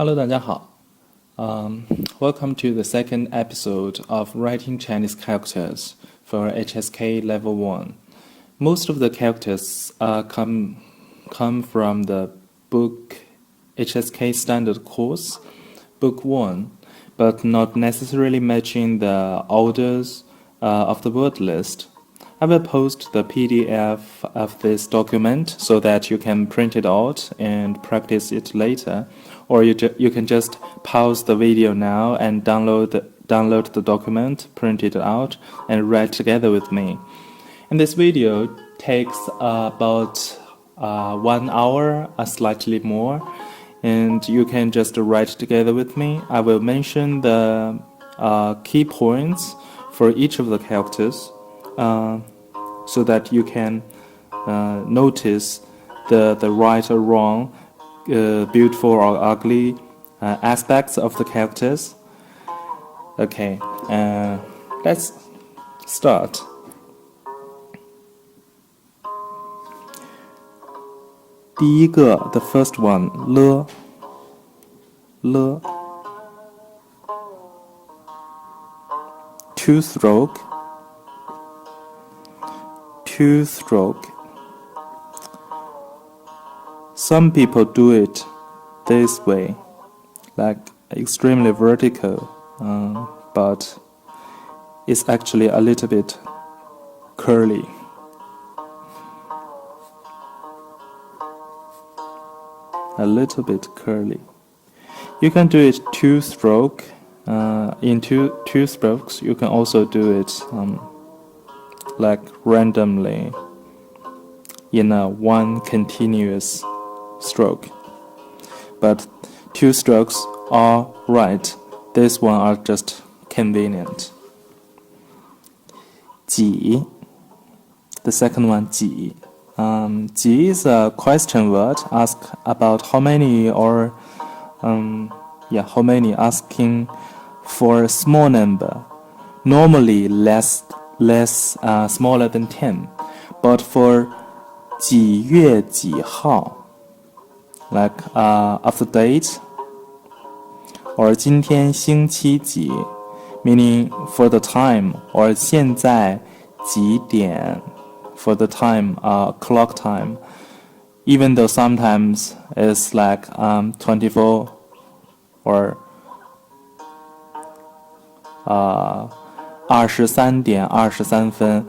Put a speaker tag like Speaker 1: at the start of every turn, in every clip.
Speaker 1: Hello，大家好。Welcome to the second episode of writing Chinese characters for HSK Level 1. Most of the characters come from the book HSK Standard Course, Book 1, but not necessarily matching the orders of the word list. I will post the PDF of this document so that you can print it out and practice it later, or you can just pause the video now and download the document, print it out, and write together with me. And this video takes about 1 hour, slightly more, and you can just write together with me. I will mention the key points for each of the characters. So that you can notice the right or wrong, beautiful or ugly aspects of the characters. Okay, let's start. 第一个 the first one, le. Two-stroke. Some people do it this way, like extremely vertical, but it's actually a little bit curly. You can do it two-stroke. In two strokes, you can also do it like randomly in a one continuous stroke. But two strokes are right. This one are just convenient. 几 The second one, 几. 几 is a question word. Ask about how many or how many, asking for a small number. Normally less smaller than 10, but for 几月几号 like of the date, or 今天星期几 meaning for the time, or 现在几点 for the time, clock time, even though sometimes it's like 24 or 23点23分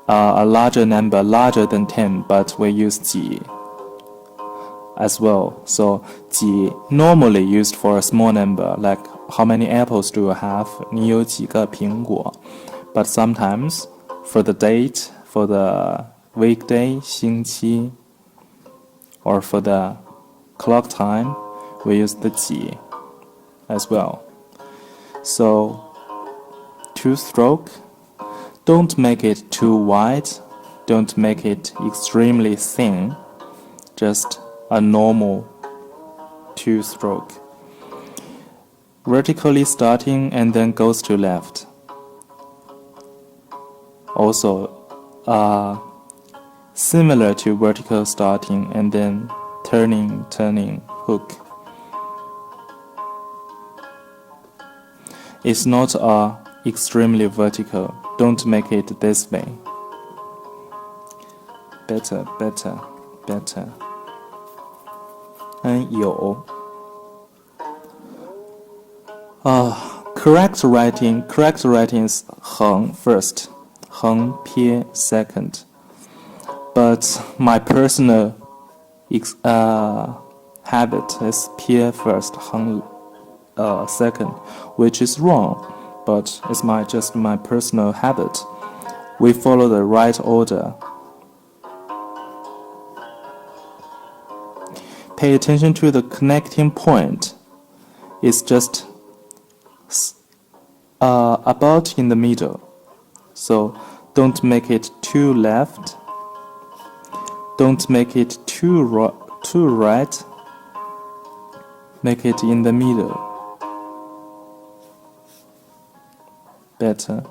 Speaker 1: a larger number, larger than 10, but we use 几 as well. So 几 normally used for a small number, like how many apples do you have? 你有几个苹果? But sometimes for the date, for the weekday, 星期, or for the clock time, we use the 几 as well. So two-stroke. Don't make it too wide. Don't make it extremely thin. Just a normal two-stroke. Vertically starting and then goes to left. Also, similar to vertical starting and then turning, hook. It's not extremely vertical. Don't make it this way. Better. 有 correct writing is 横 first, 横撇 second. But my personal habit is 撇 first, 横second, which is wrong, but it's just my personal habit. We follow the right order. Pay attention to the connecting point. It's just about in the middle. So don't make it too left. Don't make it too right. Make it in the middle. Better,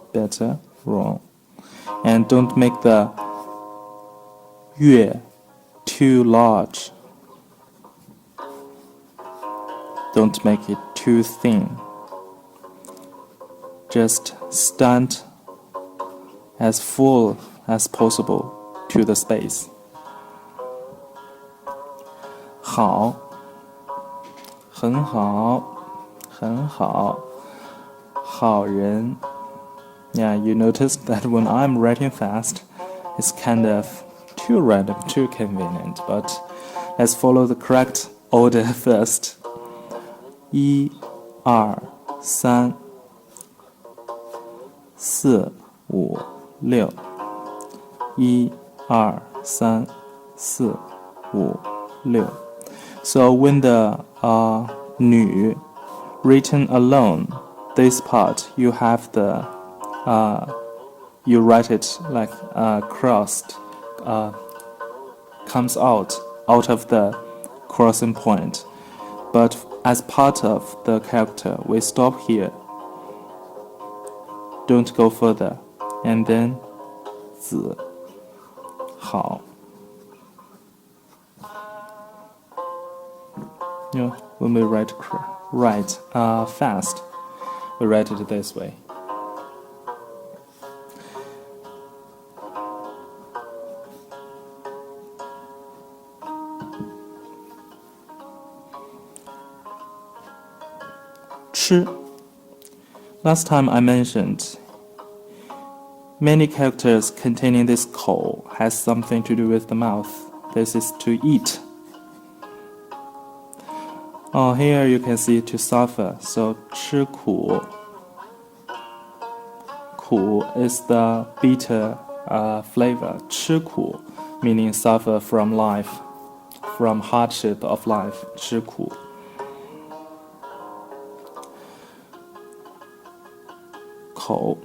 Speaker 1: wrong. And don't make the 月 too large. Don't make it too thin. Just stand as full as possible to the space. 好，很好，很好，好人。Yeah, you noticed that when I'm writing fast, it's kind of too random, too convenient, but let's follow the correct order first. 1、2、3、4、5、6。1、2、3、4、5、6。So when the 女 written alone, this part you have the you write it like crossed, comes out of the crossing point. But as part of the character, we stop here. Don't go further. And then 子好. You know, when we write fast, we write it this way. Ch. Last time I mentioned many characters containing this 口 has something to do with the mouth. This is to eat. Oh, here you can see to suffer. So 吃苦. 苦 is the bitter flavor. 吃苦 meaning suffer from life, from hardship of life. 吃苦.口.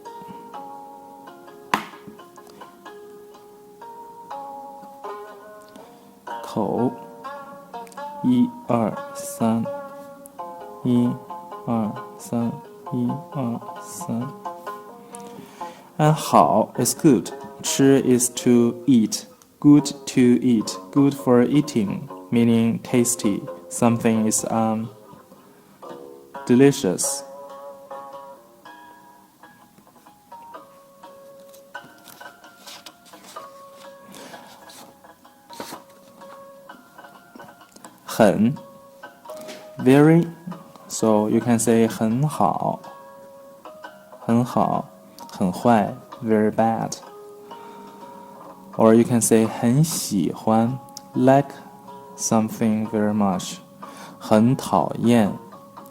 Speaker 1: 口. 1、2、3。1、2、3。1、2、3。And 好 is good. 吃 is to eat. Good to eat. Good for eating, meaning tasty. Something is delicious. 很 very, so you can say 很好 很好 很坏 very bad, or you can say 很喜欢 like something very much, 很讨厌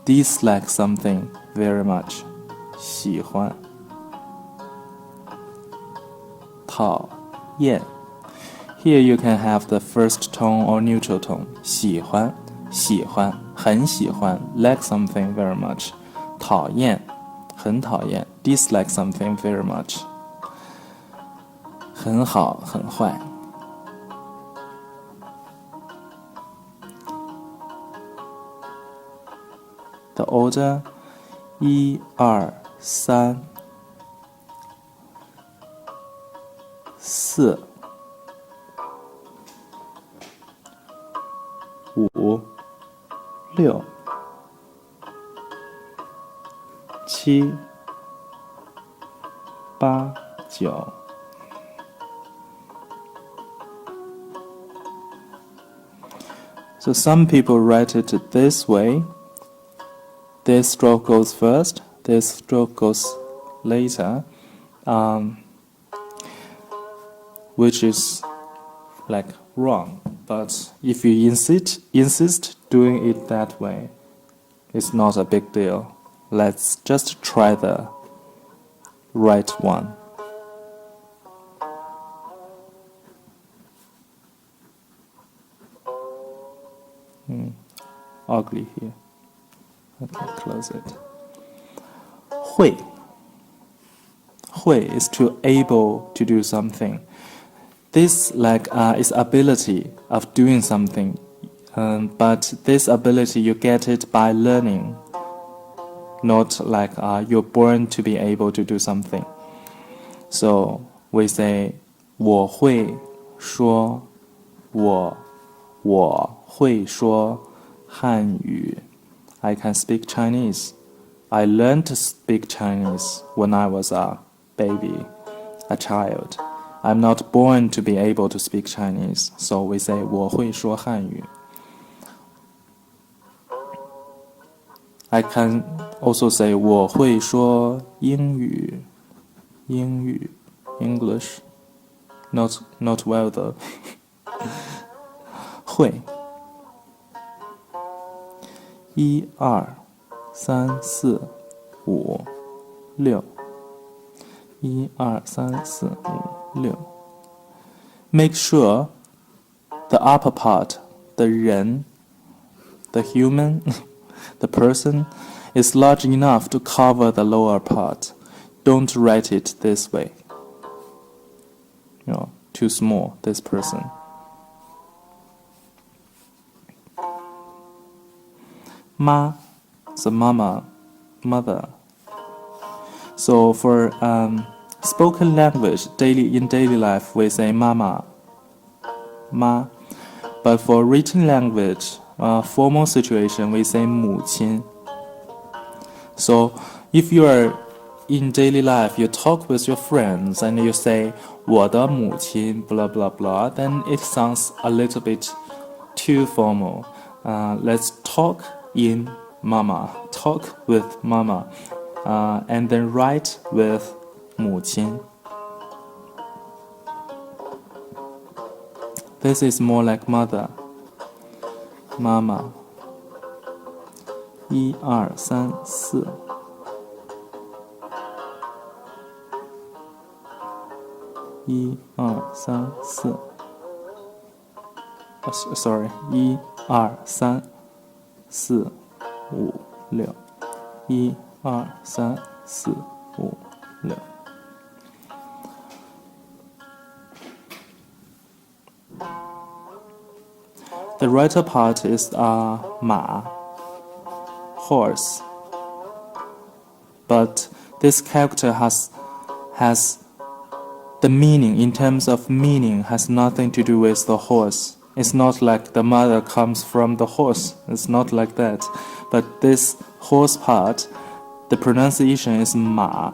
Speaker 1: dislike something very much, 喜欢讨厌. Here you can have the first tone or neutral tone. 喜欢，喜欢，很喜欢 like something very much. 讨厌，很讨厌 dislike something very much. 很好，很坏。The order 1、2、3、4、5、6、7、8、9。So some people write it this way. This stroke goes first, this stroke goes later, which is like wrong. But if you insist doing it that way, it's not a big deal. Let's just try the right one. Ugly here. Okay, close it. 会 is to able to do something. This is ability of doing something, but this ability you get it by learning, not like you're born to be able to do something. So we say 我会说我会说汉语 I can speak Chinese. I learned to speak Chinese when I was a baby, a child. I'm not born to be able to speak Chinese, so we say 我会说汉语. I can also say 我会说英语, English. Not well though. 会. 1 2 3 4 5 6 1 2 3 4 5 6 Make sure the upper part, the 人, the human, the person, is large enough to cover the lower part. Don't write it this way. Too small, this person. Ma, the mama, mother. So for spoken language, in daily life, we say mama, ma. But for written language, formal situation, we say 母亲. So if you are in daily life, you talk with your friends and you say 我的母亲 blah blah blah, then it sounds a little bit too formal. Let's talk in mama, talk with mama, and then write with 母亲. This is more like mother. Mama. 1 2 3 4 1 2 3 4 sorry 1 2 3 4 5 6 1 2 3 4 5 6 The writer part is 马 horse, but this character has the meaning, in terms of meaning, has nothing to do with the horse. It's not like the mother comes from the horse. It's not like that. But this horse part, the pronunciation is 马,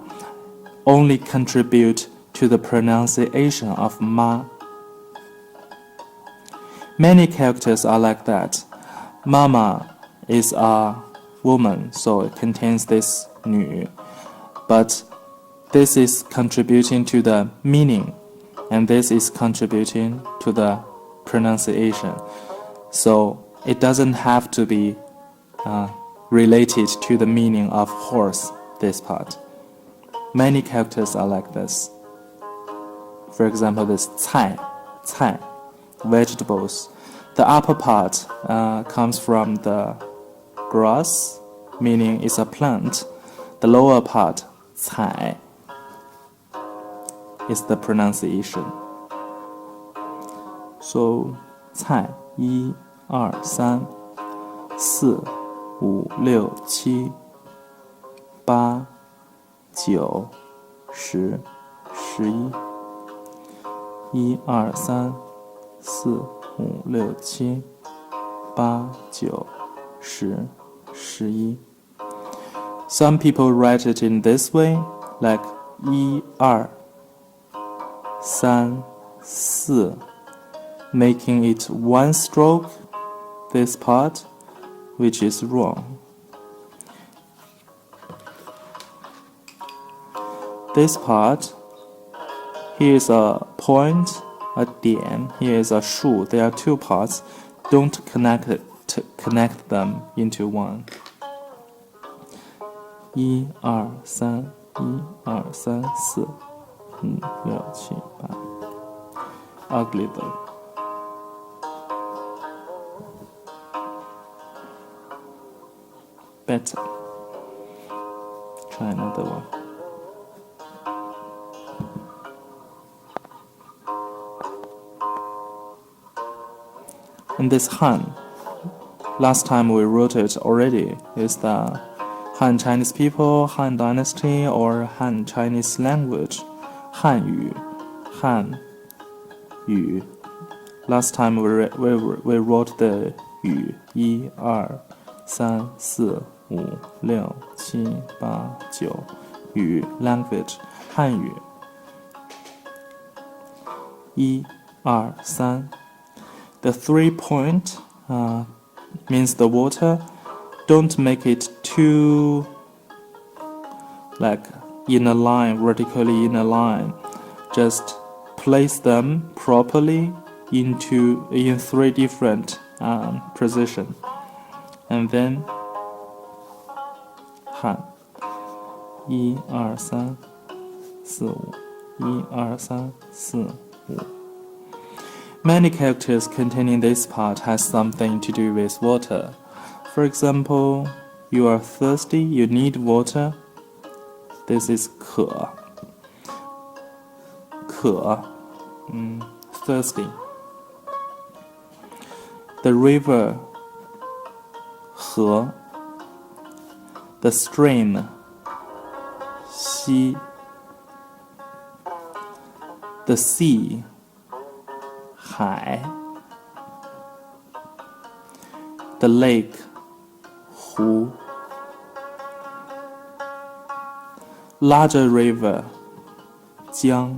Speaker 1: only contribute to the pronunciation of ma. Many characters are like that. Mama is a woman, so it contains this 女. But this is contributing to the meaning, and this is contributing to the pronunciation. So it doesn't have to be related to the meaning of horse, this part. Many characters are like this. For example, this 菜, vegetables. The upper part comes from the grass, meaning it's a plant. The lower part, 菜, is the pronunciation. So 菜 1 2 3 4 5 6 7 8 9 10 11 1 2 3 4 5 6 7 8 9 10 11 Some people write it in this way, like 1 2 3 4, making it one stroke, this part, which is wrong. This part, here is a point, a 点, here is a 竖. There are two parts. Don't connect them into one. 1 2 3 1 2 3 4 5 6 7 8 Ugly though. Better. Try another one. And this Han, last time we wrote it already, is the Han Chinese people, Han dynasty, or Han Chinese language. Hanyu, Han, Yu. Last time we wrote the Yu, 1 2三四五六七八九。语 language 汉语。一二三。The 3 point means the water. Don't make it too like in a line, vertically in a line. Just place them properly in 3 different positions. And then 喊1 2 3 4 5 1 2 3 4 5。 Many characters containing this part has something to do with water. For example, you are thirsty, you need water. This is 渴 thirsty. The river 河 The stream 溪 The sea 海 The lake 湖 Larger river 江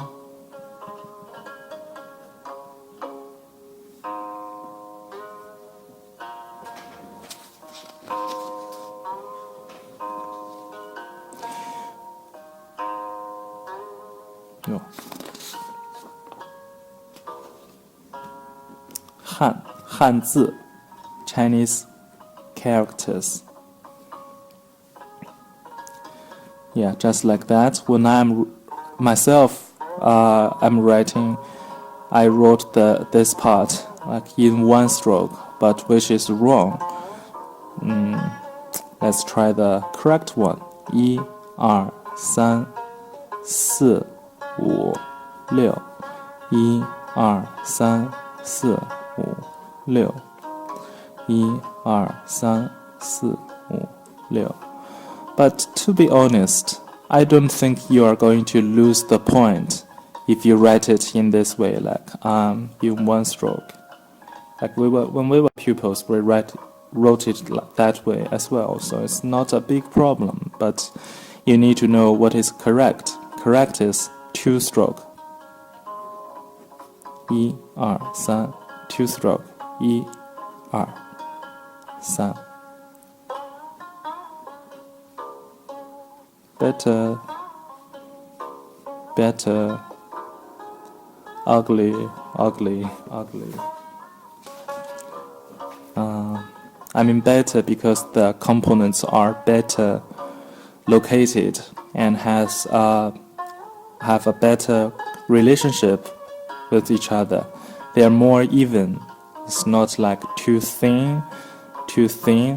Speaker 1: 汉字 Chinese characters. Yeah, just like that. When I'm writing, I wrote this part like in 1 stroke, but which is wrong. Let's try the correct one. 1 2 3 4 5 6 1 2 3 4 5 6 1 2 3 4 5 6 But to be honest, I don't think you are going to lose the point if you write it in this way, like in 1 stroke. Like when we were pupils, we wrote it that way as well, so it's not a big problem. But you need to know what is correct. Correct is 2 stroke. 1 2 3 2 stroke. 1 2 3 Better, ugly. I mean better because the components are better located and have a better relationship with each other. They are more even. It's not like too thin,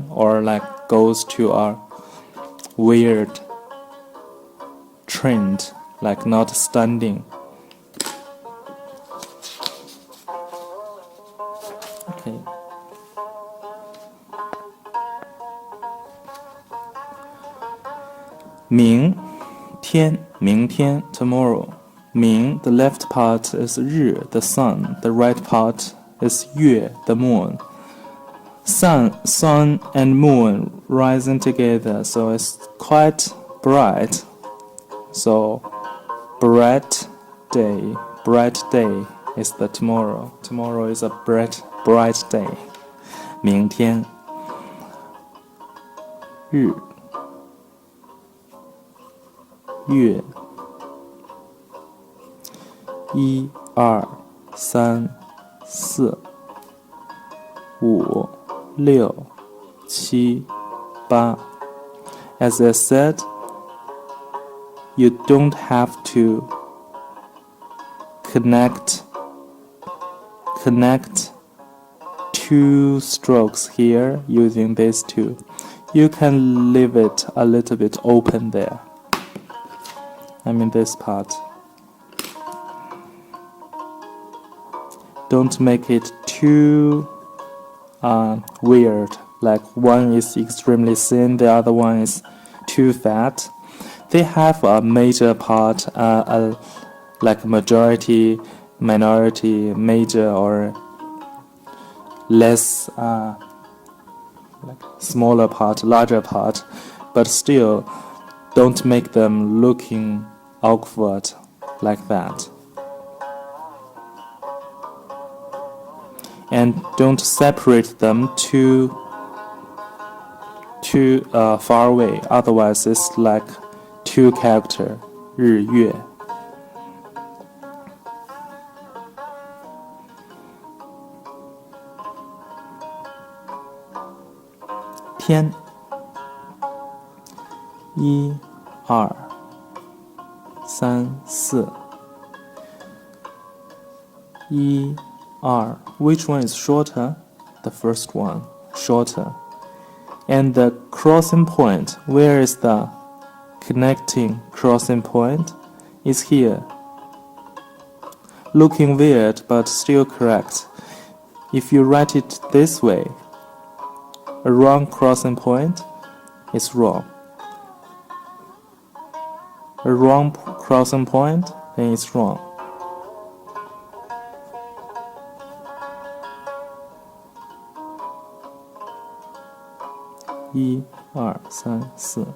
Speaker 1: or like goes to a weird trend, like not standing. Okay. Ming 天 明天 tomorrow. Ming, the left part is 日 the sun, the right part is 月 the moon. Sun and moon rising together, so it's quite bright. So bright day is the tomorrow. Tomorrow is a bright day. 明天日月1 2 3 4 5 6 7 8 As I said, you don't have to connect 2 strokes here using these 2. You can leave it a little bit open there. I mean this part. Don't make it too weird, like one is extremely thin, the other one is too fat. They have a major part, like majority, minority, major, or less like smaller part, larger part, but still don't make them looking awkward like that. And don't separate them too far away, otherwise it's like two character, 日月. Tian. 1 2 3 4 1 2. Which one is shorter? The first one, shorter. And the crossing point, where is the connecting crossing point? Is here. Looking weird, but still correct. If you write it this way, a wrong crossing point is wrong. A wrong crossing point, then it's wrong. 1 2 3 4.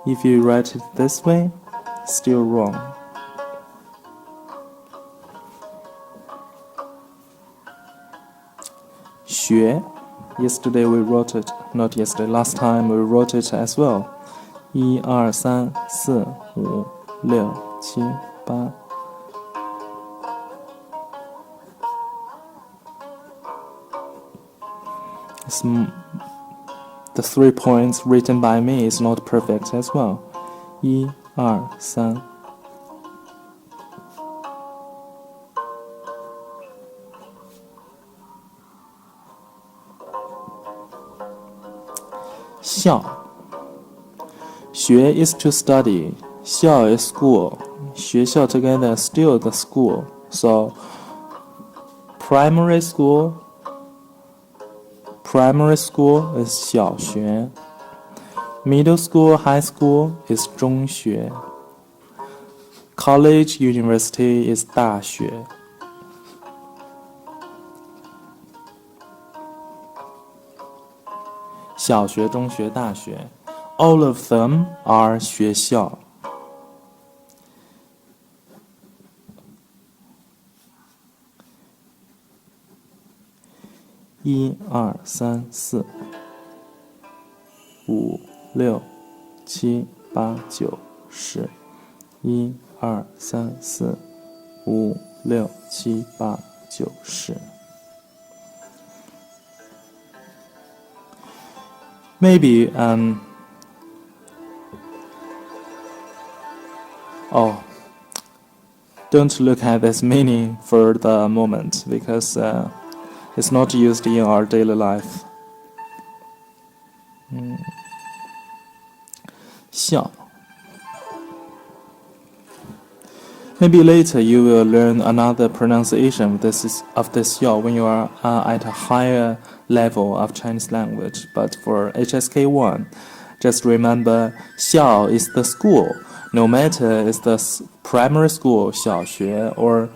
Speaker 1: If you write it this way, still wrong. Xue. Yesterday we wrote it, not yesterday, last time we wrote it as well. 1 2 3 4 5 6 7 8. The 3 points written by me is not perfect as well. 1 2 3. Xiao. 学 is to study. 校 is school. 学校 together still the school. So primary school is 小学. Middle school, high school is 中学. College, university is 大学. (小学,中学,大学) All of them are 学校. (1 2 3 4 5 6 7 8 9 10) 1 2 3 4 5 6 7 8 9 10. Maybe don't look at this meaning for the moment because it's not used in our daily life. 笑. Maybe later you will learn another pronunciation of this 笑 when you are at a higher level of Chinese language. But for HSK 1, just remember 校 is the school. No matter is the primary school 小学 or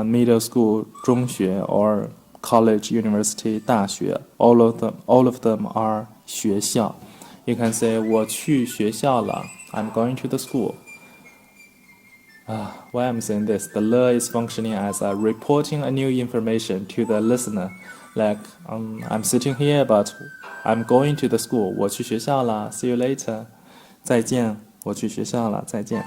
Speaker 1: middle school 中学 or college, university 大学, all of them are 学校. You can say 我去学校了, I'm going to the school. Why I'm saying this? The le is functioning as a reporting a new information to the listener. Like, I'm sitting here, but I'm going to the school. 我去学校了, see you later. 再见, 我去学校了, 再见.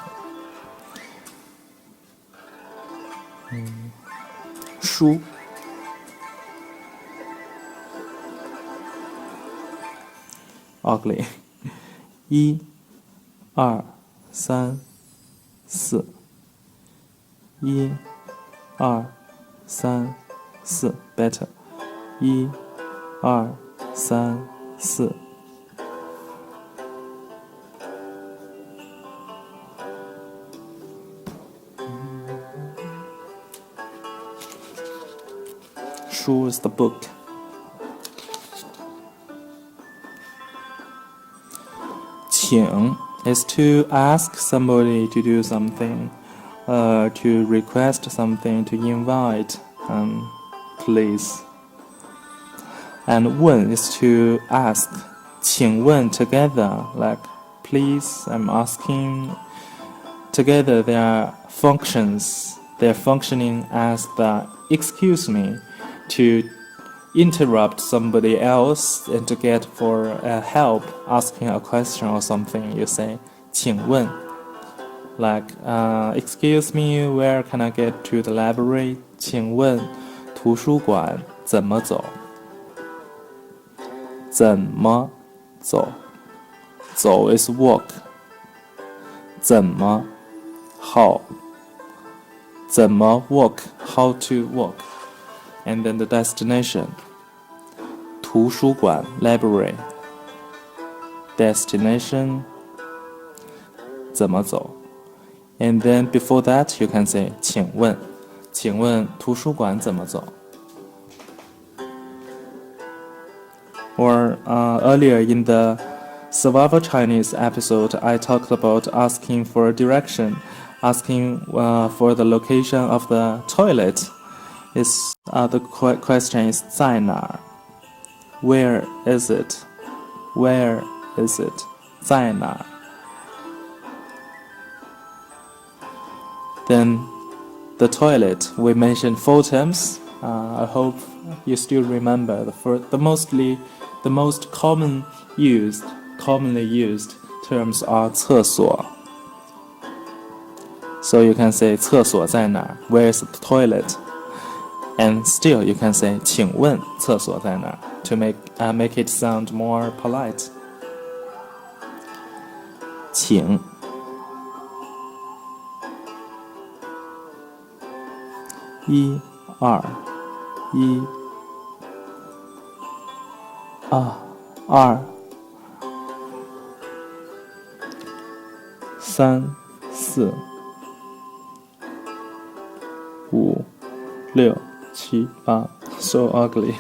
Speaker 1: 书. Ugly. 1 2 3 4 1 2 3 4 better. 1 2 3 4. Shu is the book. 请 is to ask somebody to do something, to request something, to invite, please. And 问 is to ask. 请问 together, like please, I'm asking. Together they are functions. They're functioning as the excuse me to interrupt somebody else and to get for help asking a question or something. You say 请问 like excuse me, where can I get to the library? 请问图书馆怎么走？怎么走？走 is walk. 怎么 how? 怎么 walk? How to walk? And then the destination. 图书馆 library. Destination 怎么走？ And then before that you can say 请问请问图书馆怎么走？ Or earlier in the Survival Chinese episode, I talked about asking for direction, asking for the location of the toilet. Is the question is 在哪儿? Where is it? Where is it? 在哪儿? Then the toilet, we mentioned 4 terms. I hope you still remember the most commonly used terms are 厕所. So you can say 厕所在哪儿? Where is the toilet? And still you can say 请问厕所在哪儿? To make it sound more polite. 请一二一二三四五六七八 So ugly.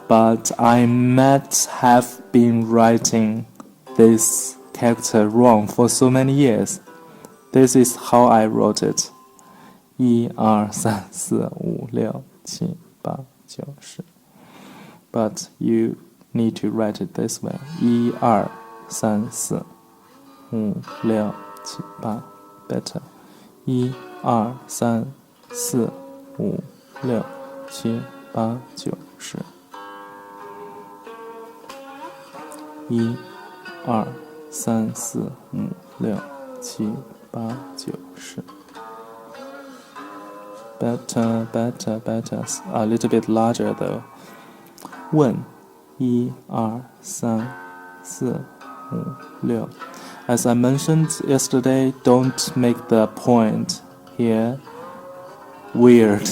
Speaker 1: But I might have been writing this character wrong for so many years. This is how I wrote it. 1 2 3 4 5 6 7 8 9 10 But you need to write it this way. 1 2 3 4 5 6 7 8 Better. 1 2 3 4 5 6 7 8 9 10 1 2 3 4 5 6 7 8 9 10 Better. A little bit larger though. 问 1 2 3 4 5 6 As I mentioned yesterday, don't make the point here weird.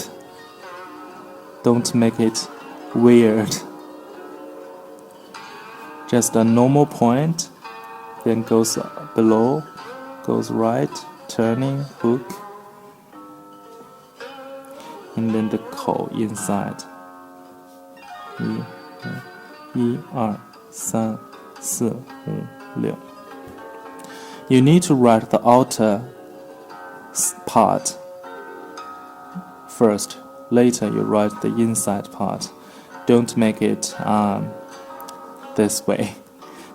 Speaker 1: Don't make it weird. Just a normal point, then goes below, goes right, turning, hook, and then the 口 inside. 1 2 3 4 5 6 You need to write the outer part first. Later you write the inside part. Don't make it this way,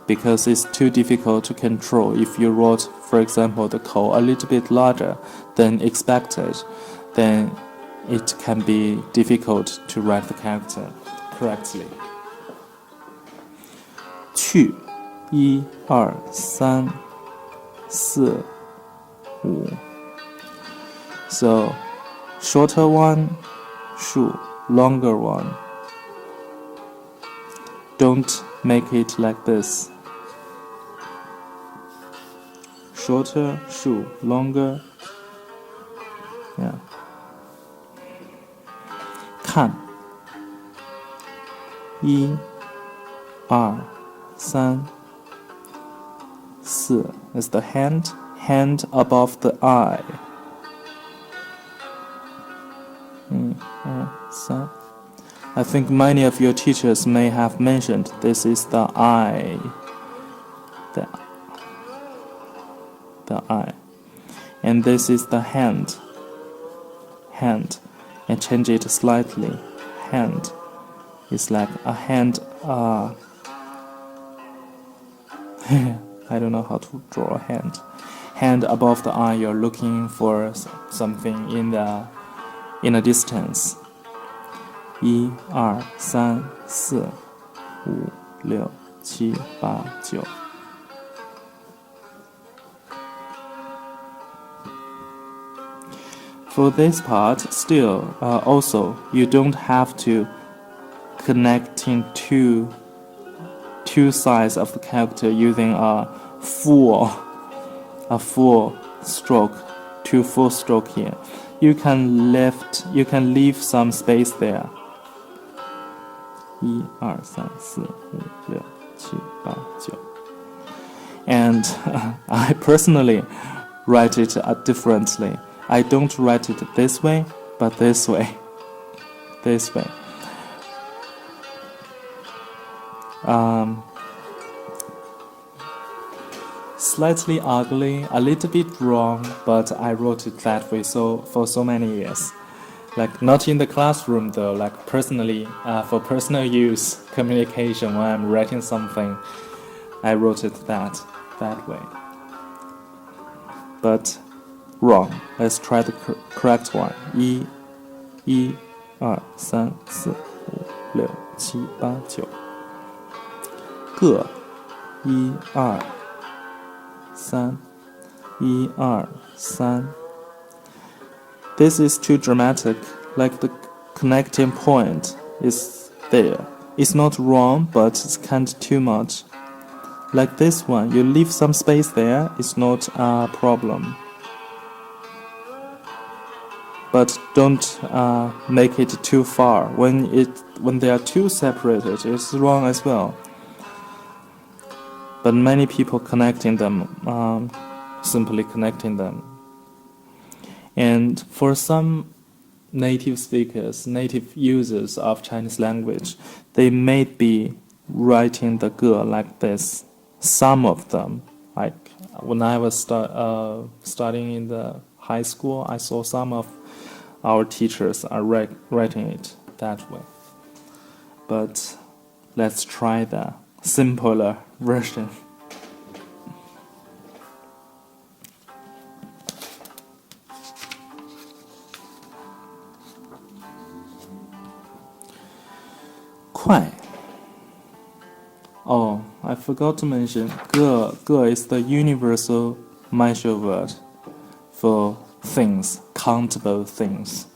Speaker 1: because it's too difficult to control. If you wrote, for example, the 口 a little bit larger than expected, then it can be difficult to write the character correctly. 去 1 2 3 4 5 So shorter one, 树 longer one. Don't make it like this. Shorter 树 longer. Yeah. 看 1 2 3 4 is the hand above the eye. 1 2 3 I think many of your teachers may have mentioned this is the eye. The eye. And this is the hand. And change it slightly. Hand. It's like a hand. I don't know how to draw a hand. Hand above the eye. You're looking for something in a distance. 1、2、3、4、5、6、7、8、9。For this part, still, also, you don't have to connecting two sides of the character using a full stroke, two full stroke here. You can leave some space there. 1、2、3、4、5、6、7、8、9. And I personally write it differently. I don't write it this way, but this way. This way. Slightly ugly, a little bit wrong, but I wrote it that way for so many years. Like not in the classroom though, like personally, for personal use, communication when I'm writing something, I wrote it that way. But wrong. Let's try the correct one. 1、2、3、4、5、6、7、8、9。个1、2、3、1、2、3。This is too dramatic, like the connecting point is there. It's not wrong, but it's kind of too much. Like this one, you leave some space there, it's not a problem. But don't make it too far. When they are too separated, it's wrong as well. But many people connecting them, simply connecting them. And for some native speakers, native users of Chinese language, they may be writing the 个 like this. Some of them, like when I was studying in the high school, I saw some of our teachers are writing it that way. But let's try the simpler version. Kuai. Oh, I forgot to mention, 个 is the universal measure word for things, countable things.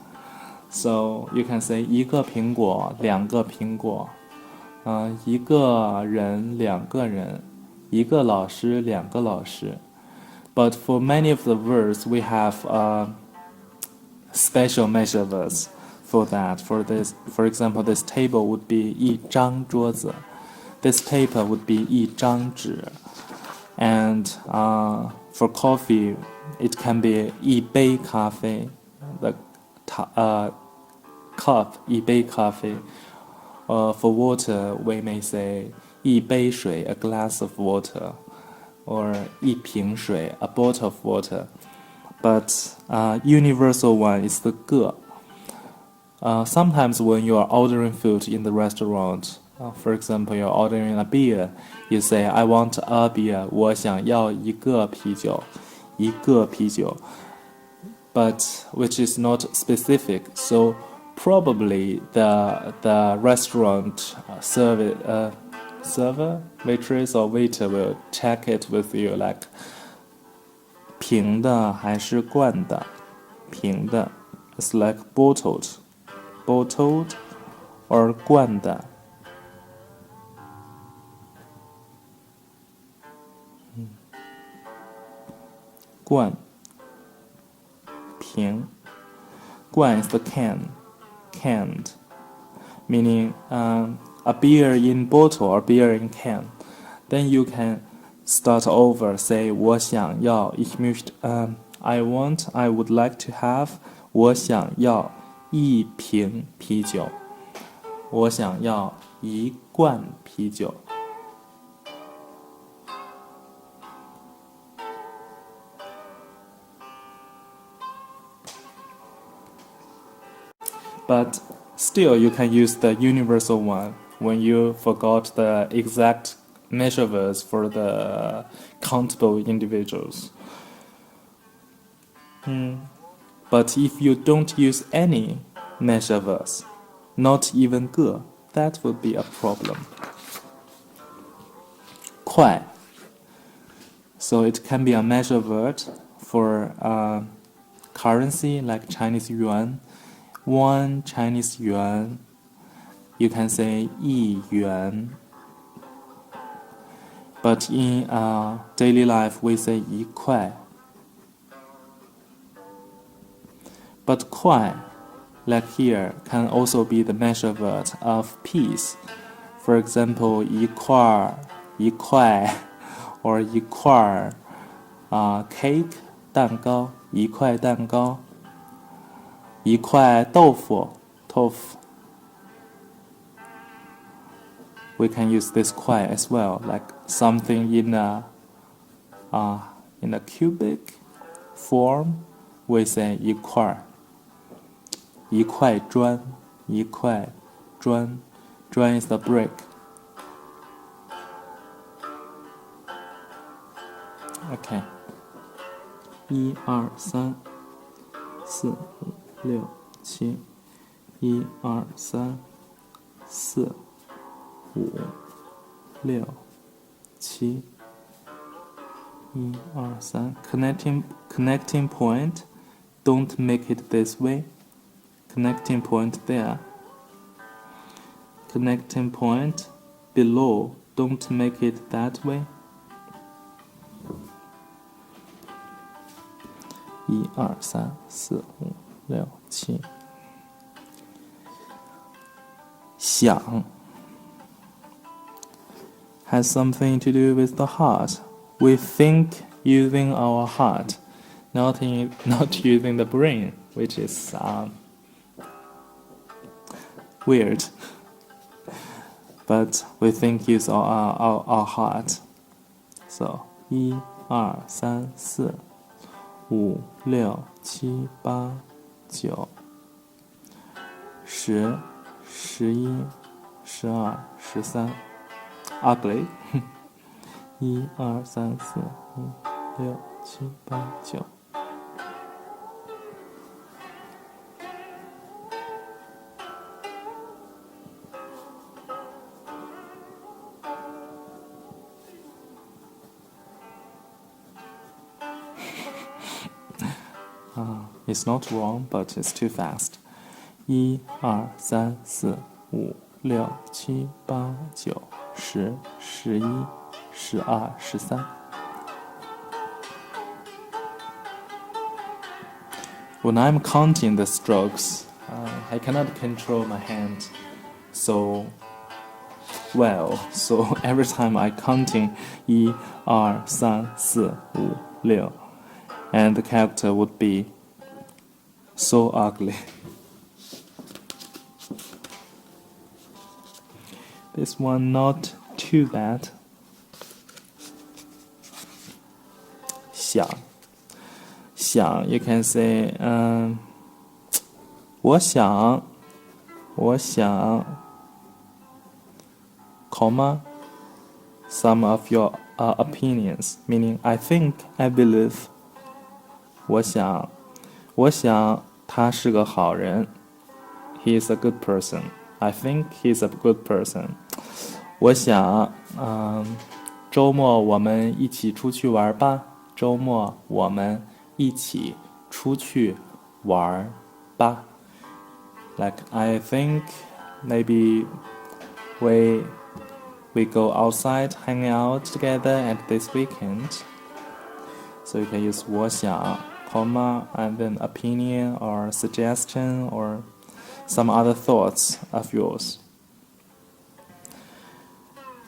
Speaker 1: So you can say 一个苹果，两个苹果，一个人，两个人，一个老师，两个老师。But for many of the words, we have special measure words for that. For example, this table would be 一张桌子. This paper would be 一张纸. And for coffee, it can be 一杯咖啡. The cup, 一杯咖啡. For water, we may say 一杯水, a glass of water, or 一瓶水, a bottle of water. But universal one is the 个. Sometimes when you are ordering food in the restaurant, for example, you're ordering a beer, you say, I want a beer, 我想要一个啤酒, 一个啤酒. But which is not specific, so probably the restaurant server, waitress or waiter will check it with you, like 瓶的还是罐的？瓶的 it's like bottled or 罐的。罐瓶罐 is the canned, meaning a beer in bottle or beer in can. Then you can start over, say 我想要 ich möchte, I would like to have 我想要一瓶啤酒，我想要一罐啤酒。But Still, you can use the universal one when you forgot the exact measure words for the countable individuals. But if you don't use any measure words, not even 个, that would be a problem. 快. So it can be a measure word for currency like Chinese yuan. 1 Chinese yuan. You can say 1 yuan. But in daily life, we say 1块. But 快, like here, can also be the measure word of peace. For example, 一块, or 一块, cake, 蛋糕, 一块蛋糕, 一块豆腐, tofu. We can use this 块 as well, like something in a cubic form. We say 一块. 一块砖, 一块砖.砖 is the brick. Okay. 1 2 3 4 5 6 7 1 2 3 4 5 6 7 1 2 3 Connecting point. Don't make it this way. Connecting point there. Connecting point below. Don't make it that way. 1 2 3 4 5 6 7 想 has something to do with the heart. We think using our heart, not using the brain, which is weird. But we think use our heart. So 1 2 3 4 5 6 7 8 9 10 11 12 13 Ugly. 1 2 3 4 5 6 7 8 9 It's not wrong, but it's too fast. 1 2 3 4 5 6 7 8 9 10 11 12 13 When I'm counting the strokes, I cannot control my hand so well. So every time I counting 1 2 3 4 5 6, and the character would be so ugly. This one not too bad. 想 you can say 我想 comma some of your opinions, meaning I think, I believe. 我想他是个好人. He is a good person. I think he is a good person. 我想周末我们一起出去玩吧。周末我们一起出去玩吧。Like I think maybe we go outside, hang out together at this weekend. So you can use 我想 comma and then opinion or suggestion or some other thoughts of yours.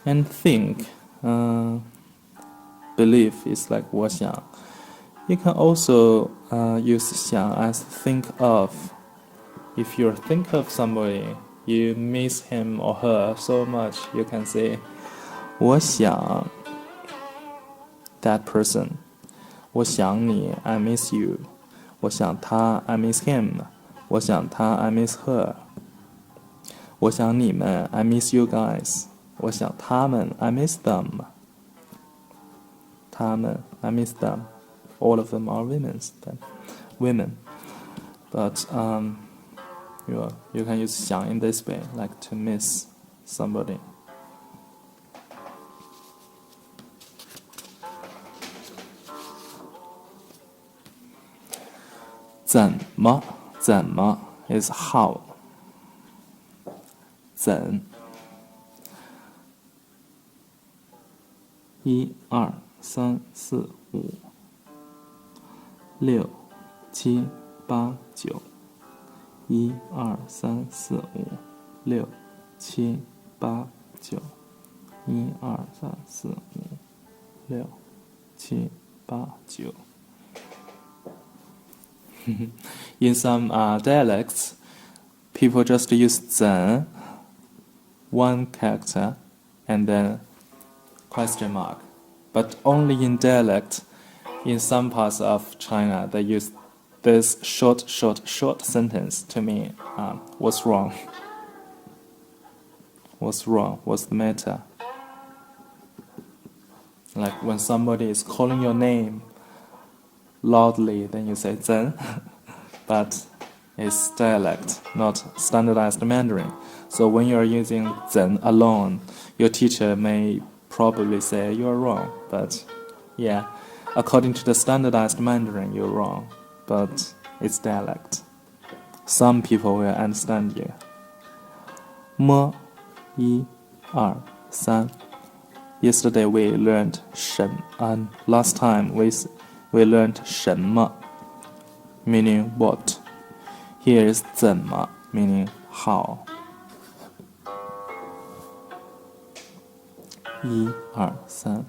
Speaker 1: And think, believe is like 我想. You can also use 想 as think of. If you think of somebody, you miss him or her so much, you can say 我想 that person. 我想你 I miss you. 我想他 I miss him. 我想他 I miss her. 我想你们 I miss you guys. 我想他们 I miss them. 他们 I miss them. All of them are women. But you can use 想 in this way, like to miss somebody. 怎么 is how. 怎1、2、3、4、5、6、7、8、9。1、2、3、4、5、6、7、8、9。1、2、3、4、5、6、7、8、9。In some dialects, people just use 怎 one character and then question mark. But only in dialect, in some parts of China, they use this short sentence to mean what's wrong? What's wrong? What's the matter? Like when somebody is calling your name loudly, then you say 怎 but it's dialect, not standardized Mandarin. So when you're using 怎 alone, your teacher may probably say you're wrong. But yeah, according to the standardized Mandarin, you're wrong. But it's dialect. Some people will understand you. 么 1、2、3. Yesterday we learned 什 and last time we learned 什么 meaning what. Here is 怎么 meaning how. 1、2、3.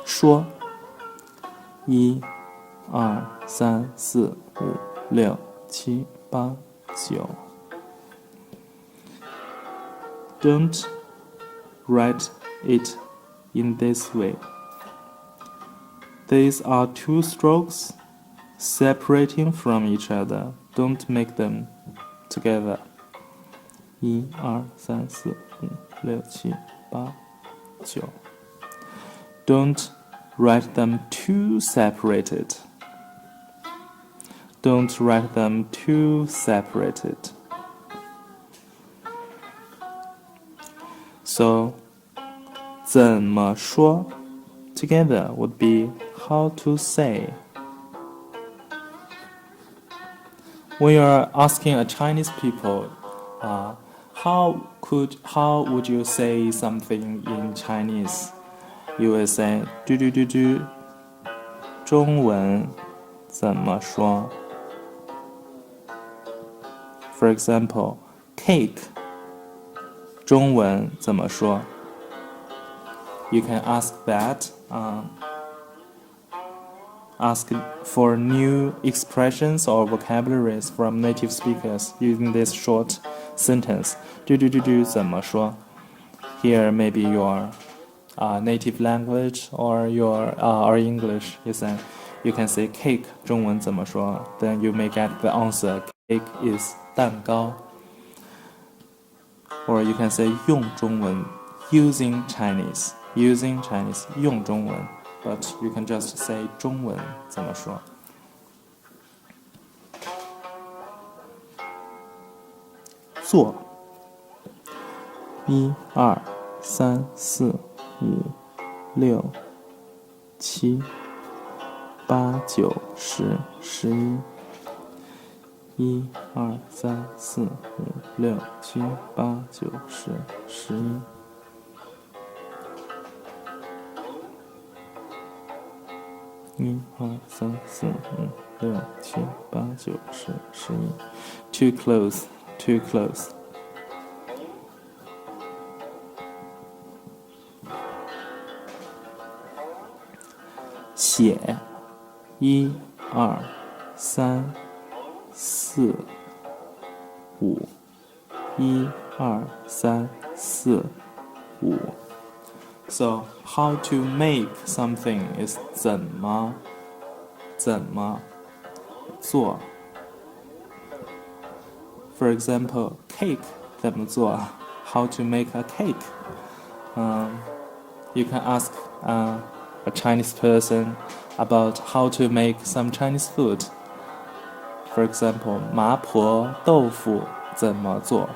Speaker 1: 说 1、2、3、4、5、6、7、8、9. Don't write it in this way. These are two strokes separating from each other. Don't make them together. 1、2、3、4、5、6、7、8、9. Don't write them too separated. Don't write them too separated. So, 怎么说 together would be how to say. When you're asking a Chinese people, how would you say something in Chinese? You will say 嘟嘟嘟嘟，中文怎么说 For example, cake. 中文怎么说 You can ask that. Ask for new expressions or vocabularies from native speakers using this short sentence. 嘟嘟嘟嘟怎么说 Here maybe your native language or your or English. You can say cake. 中文怎么说 Then you may get the answer. Cake is 蛋糕。Or you can say 用中文 using Chinese 用中文 But you can just say 中文怎么说做1、2、3、4、5、6、7、8、9、10、11。1、2、3、4、5、6、7、8、9、10、11。1、2、3、4、5、6、7、8、9、10、11。Too close, too close. 写1、2、3、4、5 1、2、3、4、5 So how to make something is 怎么做 For example, cake 怎么做 how to make a cake. You can ask a Chinese person about how to make some Chinese food. For example, 麻婆豆腐怎么做？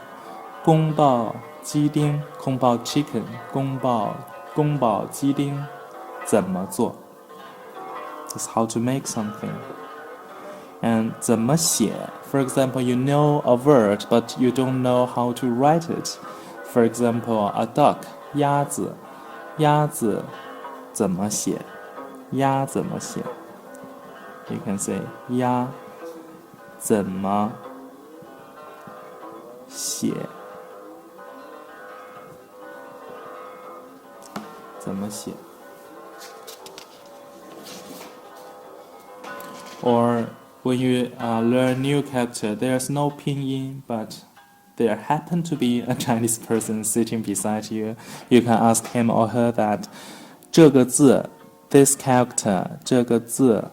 Speaker 1: 宫保鸡丁，宫保 chicken， 宫保鸡丁怎么做？ That's how to make something. And 怎么写 For example, you know a word, but you don't know how to write it. For example, a duck, 鸭子怎么写？鸭怎么写？ You can say 鸭怎么写？怎么写？ Or when you learn new character, there's no pinyin, but there happen to be a Chinese person sitting beside you. You can ask him or her that 这个字 this character 这个字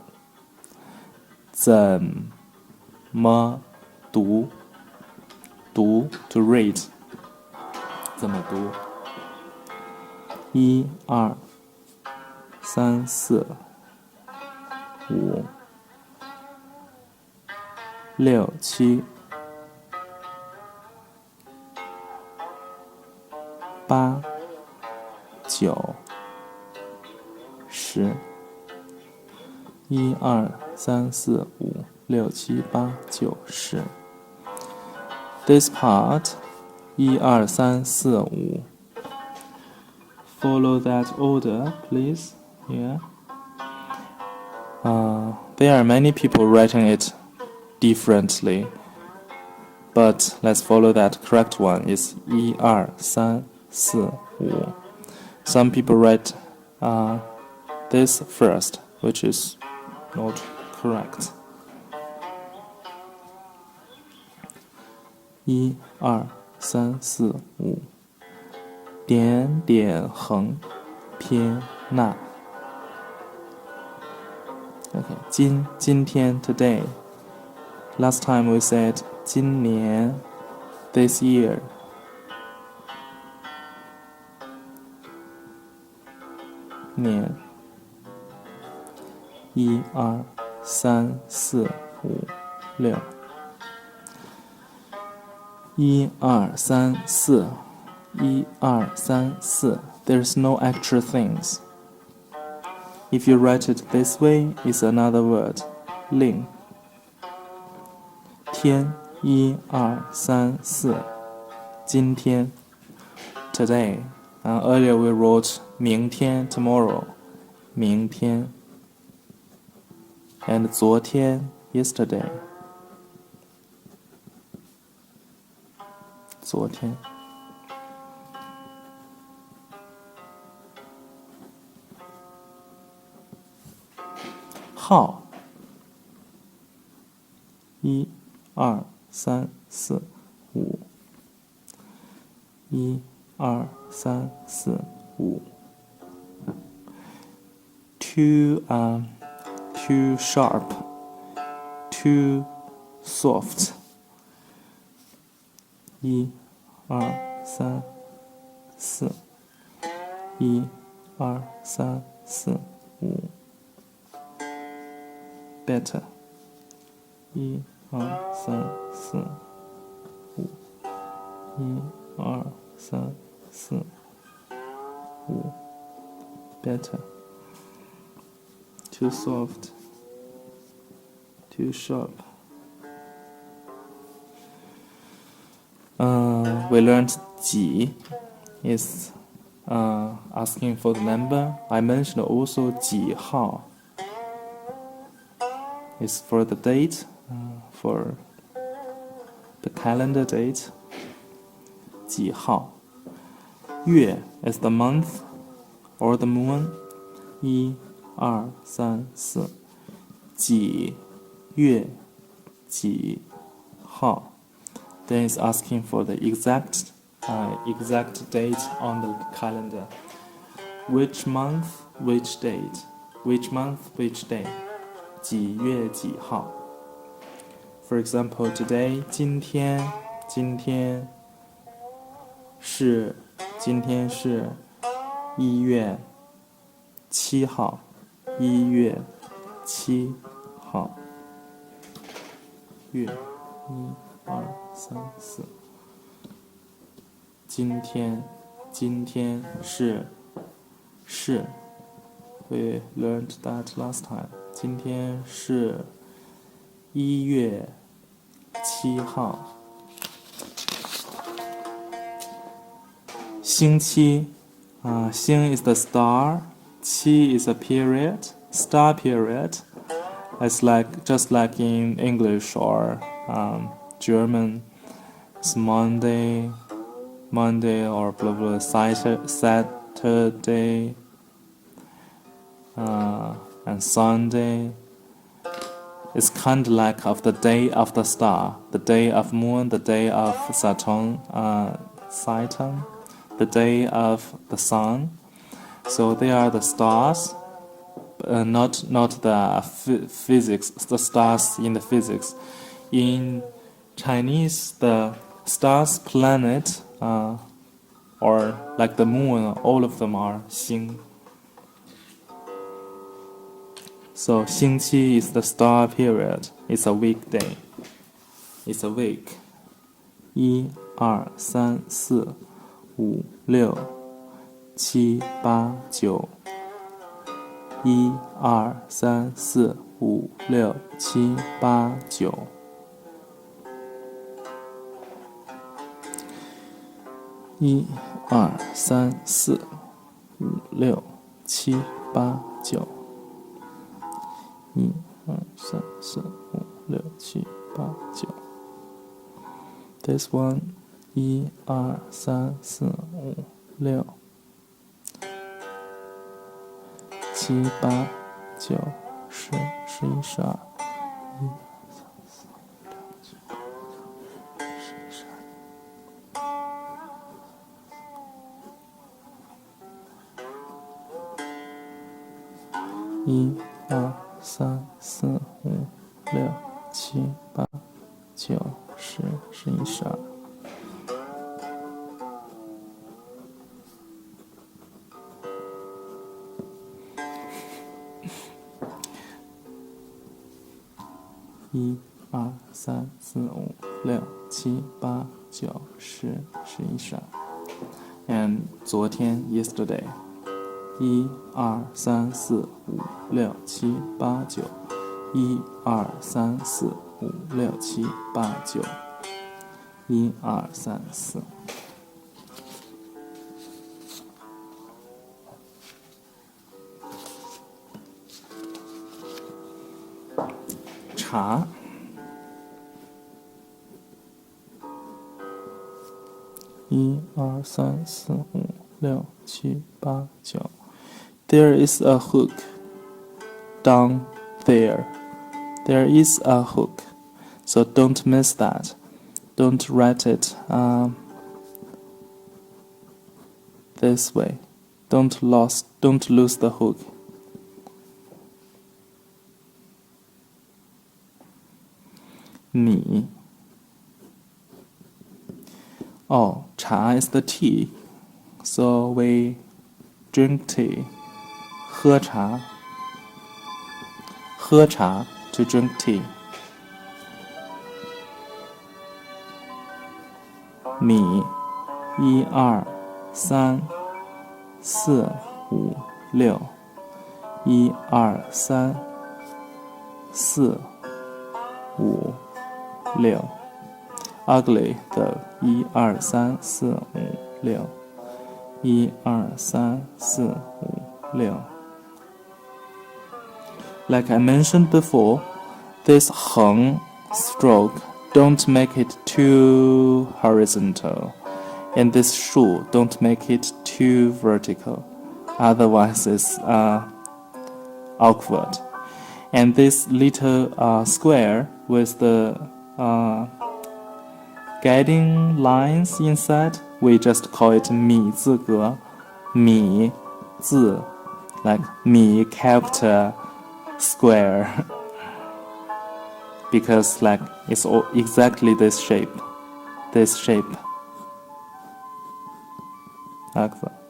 Speaker 1: 怎么读 读 to read 怎么读1 2 3 4 5 6 7 8 9 10 1 2 3 4 5 6 7 8 9 10 This part 1 2 3 4 5 Follow that order, please. Yeah. There are many people writing it differently, but let's follow that correct one. It's 1 2 3 4 5 Some people write this first, which is not correct. 1 2 3 4 5点点横撇捺 Okay, 今天 today. Last time we said 今年 this year. 年 1 2 3 4 5 6 1 2 3 4 1 2 3 4 There's no extra things. If you write it this way, it's another word. 令天 1 2 3 4今天 today. Earlier we wrote 明天 tomorrow. 明天 and 昨天 yesterday. 昨天号 1 2 3 4 5 1 2 3 4 5 Too sharp, too soft. 1 2 3 4 1 2 3 4 5 Better. 1 2 3 4 5 1 2 3 4 5 Better. Too soft, too sharp. We learned 几 is asking for the number. I mentioned also 几号 is for the date, for the calendar date. 几号 月 is the month or the moon. 1 2 3 4几月几号 Then it's asking for the exact date on the calendar. Which month, which date? Which month, which day? 几月几号 For example, today, 今天是今天是1月7号，1月7号，月1、2、3、4。今天是 We learned that last time. 今天是1月7号。星期星 is the star, 期 is a period, star period. It's just like in English or German. It's Monday or blah blah Saturday and Sunday. It's kind of like of the day of the star, the day of moon, the day of Saturn, the day of the sun. So they are the stars, not the physics, the stars in the physics. In Chinese, the stars, planet, or like the moon, all of them are 星. So 星期 is the star period. It's a weekday. It's a week. 1、2、3、4、5、6、7、8、9。1、2、3、4、5、6、7、8、9。1、2、3、4、5、6、7、8、9。1、2、3、4、5、6、7、8、9。This one. 1、2、3、4、5、6、7、8、9、10、11、12。1、2、3、4、5、6、7、8、9、10、11、12。1、2、3、4、5、6、7、8、9、10、11、12。And 昨天 yesterday. 1、2、3、4、5、6、7、8、9。1、2、3、4、5、6、7、8、9。1、2、3、4。茶。1、2、3、4、5、6、7、8、9。There is a hook down there. There is a hook, so don't miss that. Don't write it this way. Don't lose the hook. 你 Oh, cha is the tea, so we drink tea. 喝茶 to drink tea. 米 1、2、3、4、5、6。1、2、3、4、5、6。Ugly though. 1、2、3、4、5、6。1、2、3、4、5、6。Like I mentioned before, this 横 stroke, don't make it too horizontal. And this 竖, don't make it too vertical. Otherwise it's awkward. And this little square with the guiding lines inside, we just call it 米字格。米字 like 米 character square. Because like it's all exactly this shape.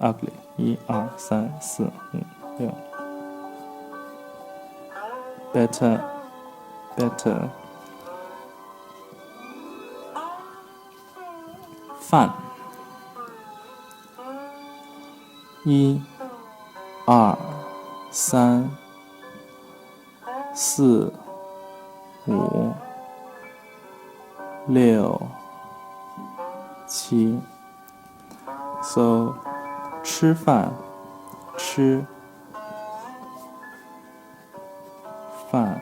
Speaker 1: ugly. 1、2、3、4、5、6。better. 饭。1、2、3、4、5、6、7。So 吃饭，吃饭。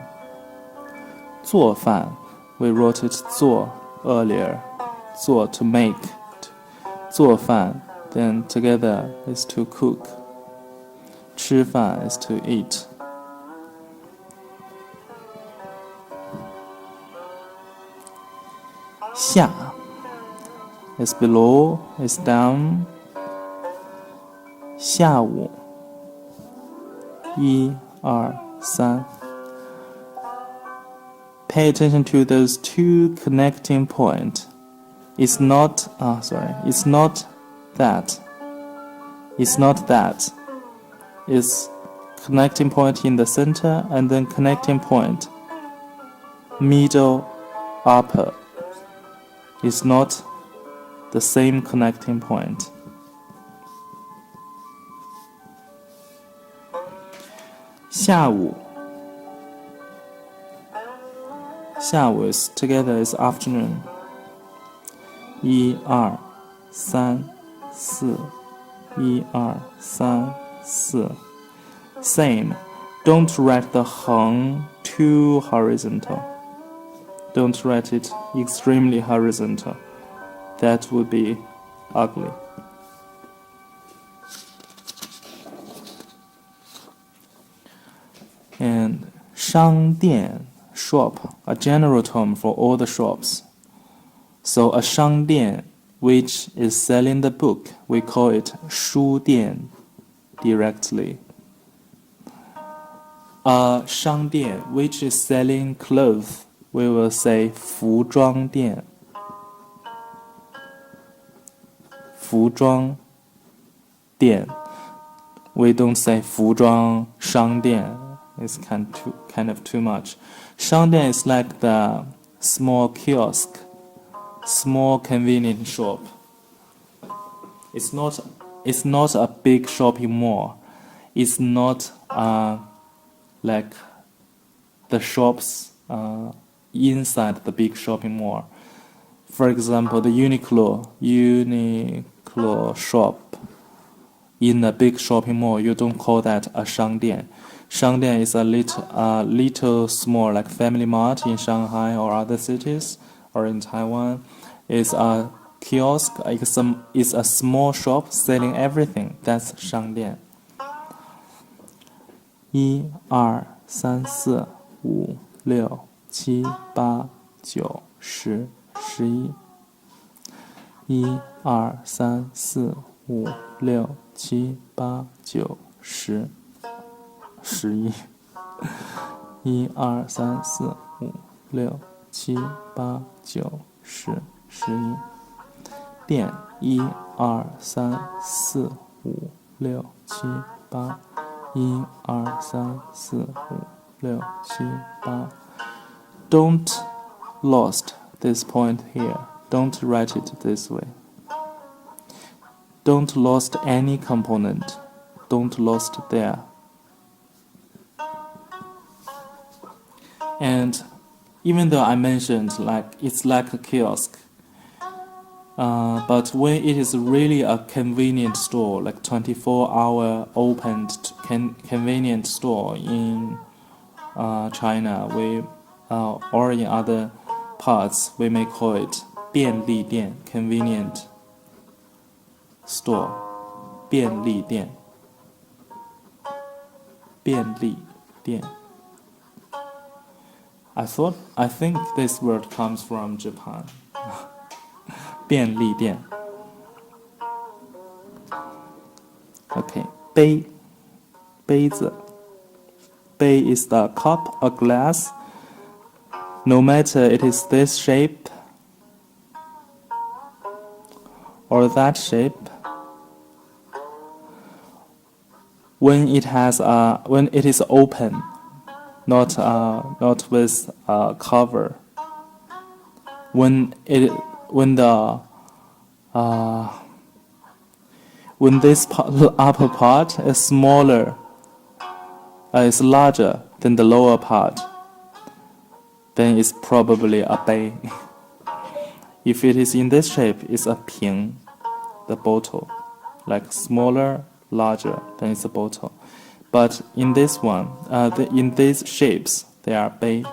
Speaker 1: 做饭 we wrote it 做 earlier. 做 to make. 做饭 then together is to cook. 吃饭 is to eat. 下 is below, is down. 下午1、2、3。Pay attention to those two connecting points. It's not that. It's not that. It's connecting point in the center and then connecting point middle, upper. It's not the same connecting point. 下午 is together is afternoon. 1、2、3、4。1、2、3、4。Same. Don't write the 横 too horizontal. Don't write it extremely horizontal. That would be ugly. And 商店 shop, a general term for all the shops. So a 商店 which is selling the book, we call it 书店 directly. A 商店 which is selling clothes, we will say 服装店. 服装店 we don't say 服装商店. It's kind of too much. 商店 is like the small kiosk, small convenient shop. It's not a big shopping mall. It's not like the shops inside the big shopping mall. For example, the Uniqlo shop in a big shopping mall, you don't call that a 商店. 商店 is a little small, like Family Mart in Shanghai or other cities, or in Taiwan. It's a kiosk, it's a small shop selling everything. That's 商店. 1、2、3、4、5、6、7、8、9、10、11。1、2、3、4、5、6、7、8、9、10、11。1、2、3、4、5、6、7、8、9、10、11。店1、2、3、4、5、6、7、8。1、2、3、4、5、6、7、8。Don't lost this point here. Don't write it this way. Don't lost any component. Don't lost there. And even though I mentioned it's like a kiosk, but when it is really a convenient store, like 24-hour opened convenient store in China, or in other parts, we may call it 便利店, convenient store. 便利店. 便利店. I think this word comes from Japan. 便利店. Okay, 杯子. 杯 is the cup or glass. No matter it is this shape or that shape, when it is open, not with a cover. When this upper part is smaller, is larger than the lower part, then it's probably a bay. If it is in this shape, it's a 瓶, the bottle, like smaller, larger, then it's a bottle. But in this one, in these shapes, they are 杯.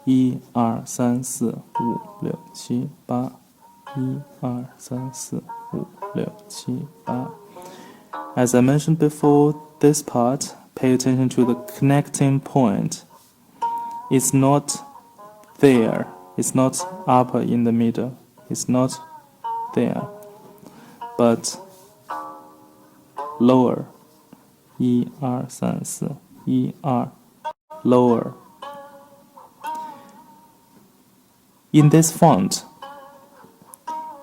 Speaker 1: 1、2、3、4、5、6、7、8。1、2、3、4、5、6、7、8. As I mentioned before, this part, pay attention to the connecting point. It's not there. It's not upper in the middle. It's not there. But lower. 1、2、3、4。1、2. Lower. In this font,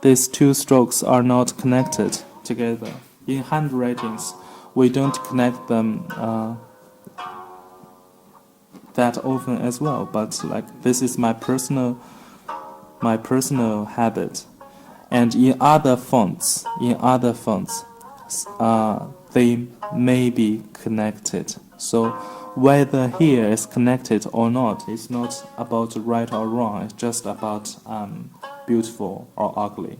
Speaker 1: these two strokes are not connected together. In handwritings, we don't connect them that often as well, but like this is my personal habit. And in other fonts, they may be connected. So whether here is connected or not, it's not about right or wrong. It's just about beautiful or ugly.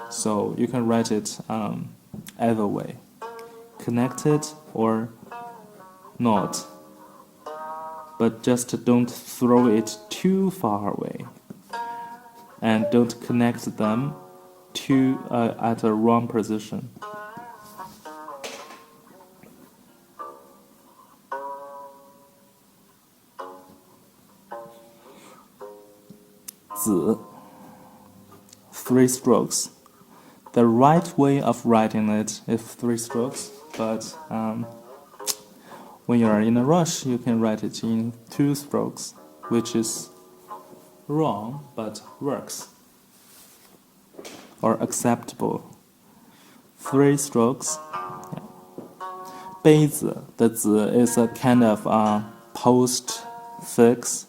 Speaker 1: So you can write it either way, connected or not. But just don't throw it too far away, and don't connect them at a wrong position. 子 3 strokes. The right way of writing it is 3 strokes, but when you are in a rush, you can write it in 2 strokes, which is wrong but works or acceptable. 3 strokes. 杯子 the 子 is a kind of postfix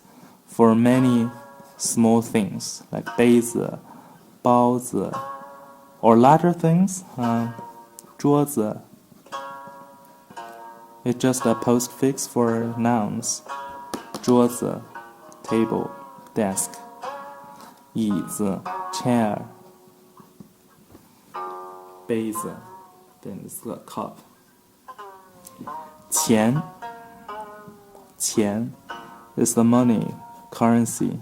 Speaker 1: for many small things like 杯子 包子 or larger things 桌子 it's just a postfix for nouns 桌子 table desk 椅子 chair 杯子 then it's a cup 钱 is the money currency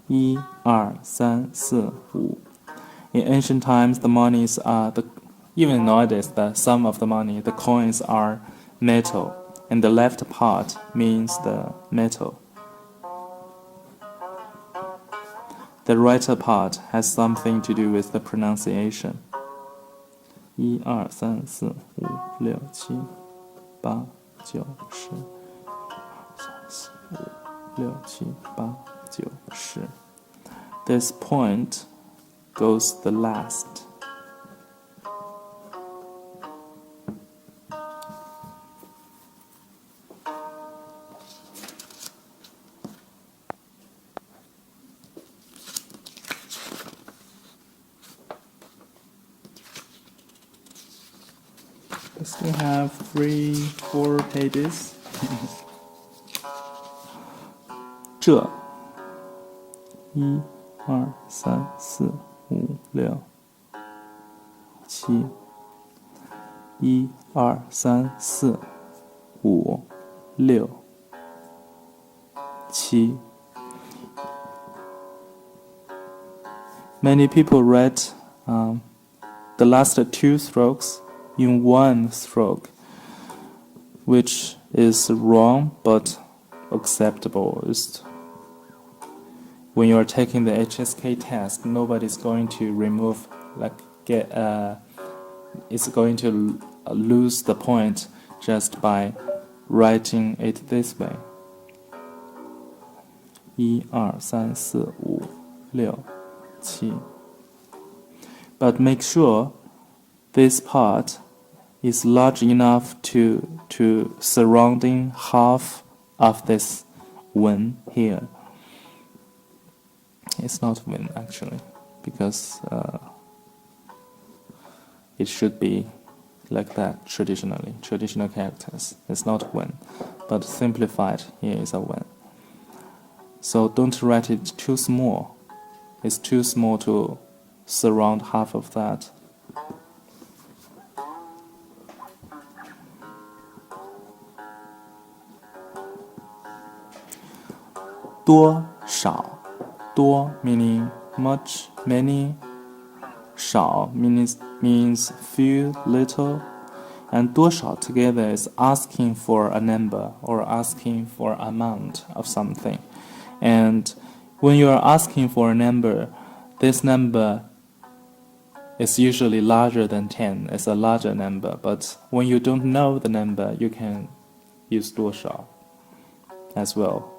Speaker 1: 1、2、3、4、5 In ancient times, the monies are even nowadays, some of the money, the coins are metal, and the left part means the metal. The right part has something to do with the pronunciation. 1、2、3、4、5、6、7、8、9、10 6、7、8、9、10 This point goes the last. I still have 3-4 pages. 这 1、2、3、4、5、6、7 1、2、3、4、5、6、7 Many people read the last 2 strokes in 1 stroke, which is wrong but acceptable. When you are taking the HSK test, nobody's going to remove, it's going to lose the point just by writing it this way. 1、2、3、4、5、6、7 But make sure this part is large enough to surrounding half of this wing here. It's not wing actually, because it should be like that traditionally. Traditional characters. It's not wing, but simplified here is a wing. So don't write it too small. It's too small to surround half of that. 多少 多 meaning much, many, 少 means few, little, and 多少 together is asking for a number or asking for amount of something. And when you are asking for a number, this number is usually larger than 10. It's a larger number, but when you don't know the number, you can use 多少 as well.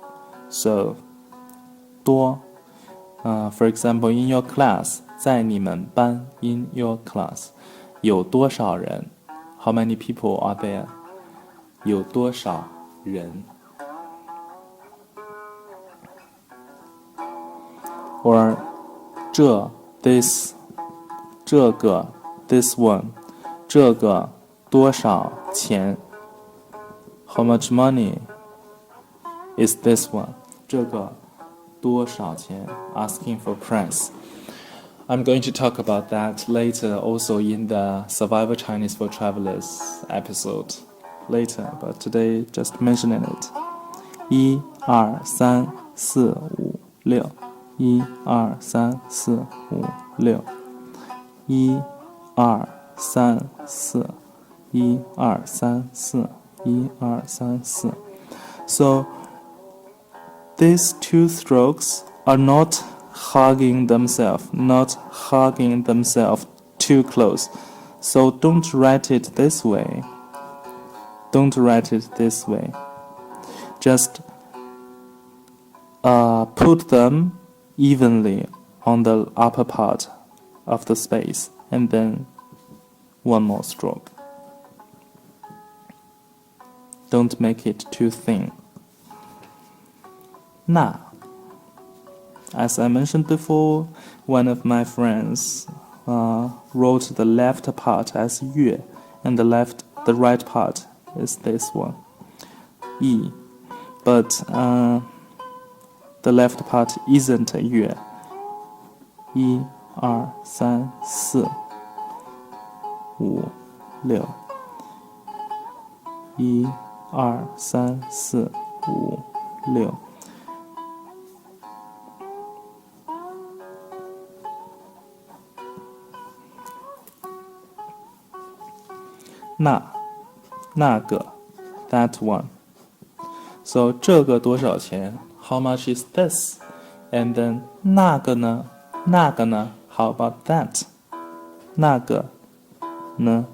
Speaker 1: So 多 for example, in your class, 在你们班 in your class, 有多少人 How many people are there? 有多少人 Or 这 this 这个 this one 这个多少钱 How much money is this one? 这个多少钱 Asking for price. I'm going to talk about that later also in the Survival Chinese for Travelers episode later, but today just mentioning it. 1 2 3 4 5 6 1 2 3 4 5 6 1 2 3 4 1 2 3 4 1 2 3 4 So these two strokes are not hugging themselves too close. So don't write it this way. Don't write it this way. Just put them evenly on the upper part of the space and then one more stroke. Don't make it too thin. 那 As I mentioned before, one of my friends wrote the left part as 月 and the right part is this one, 一 but the left part isn't 月 1 2 3 4 5 6 1 2 3 4 5 6那个 that one. So 这个多少钱 How much is this? And then 那个呢 How about that? 那个呢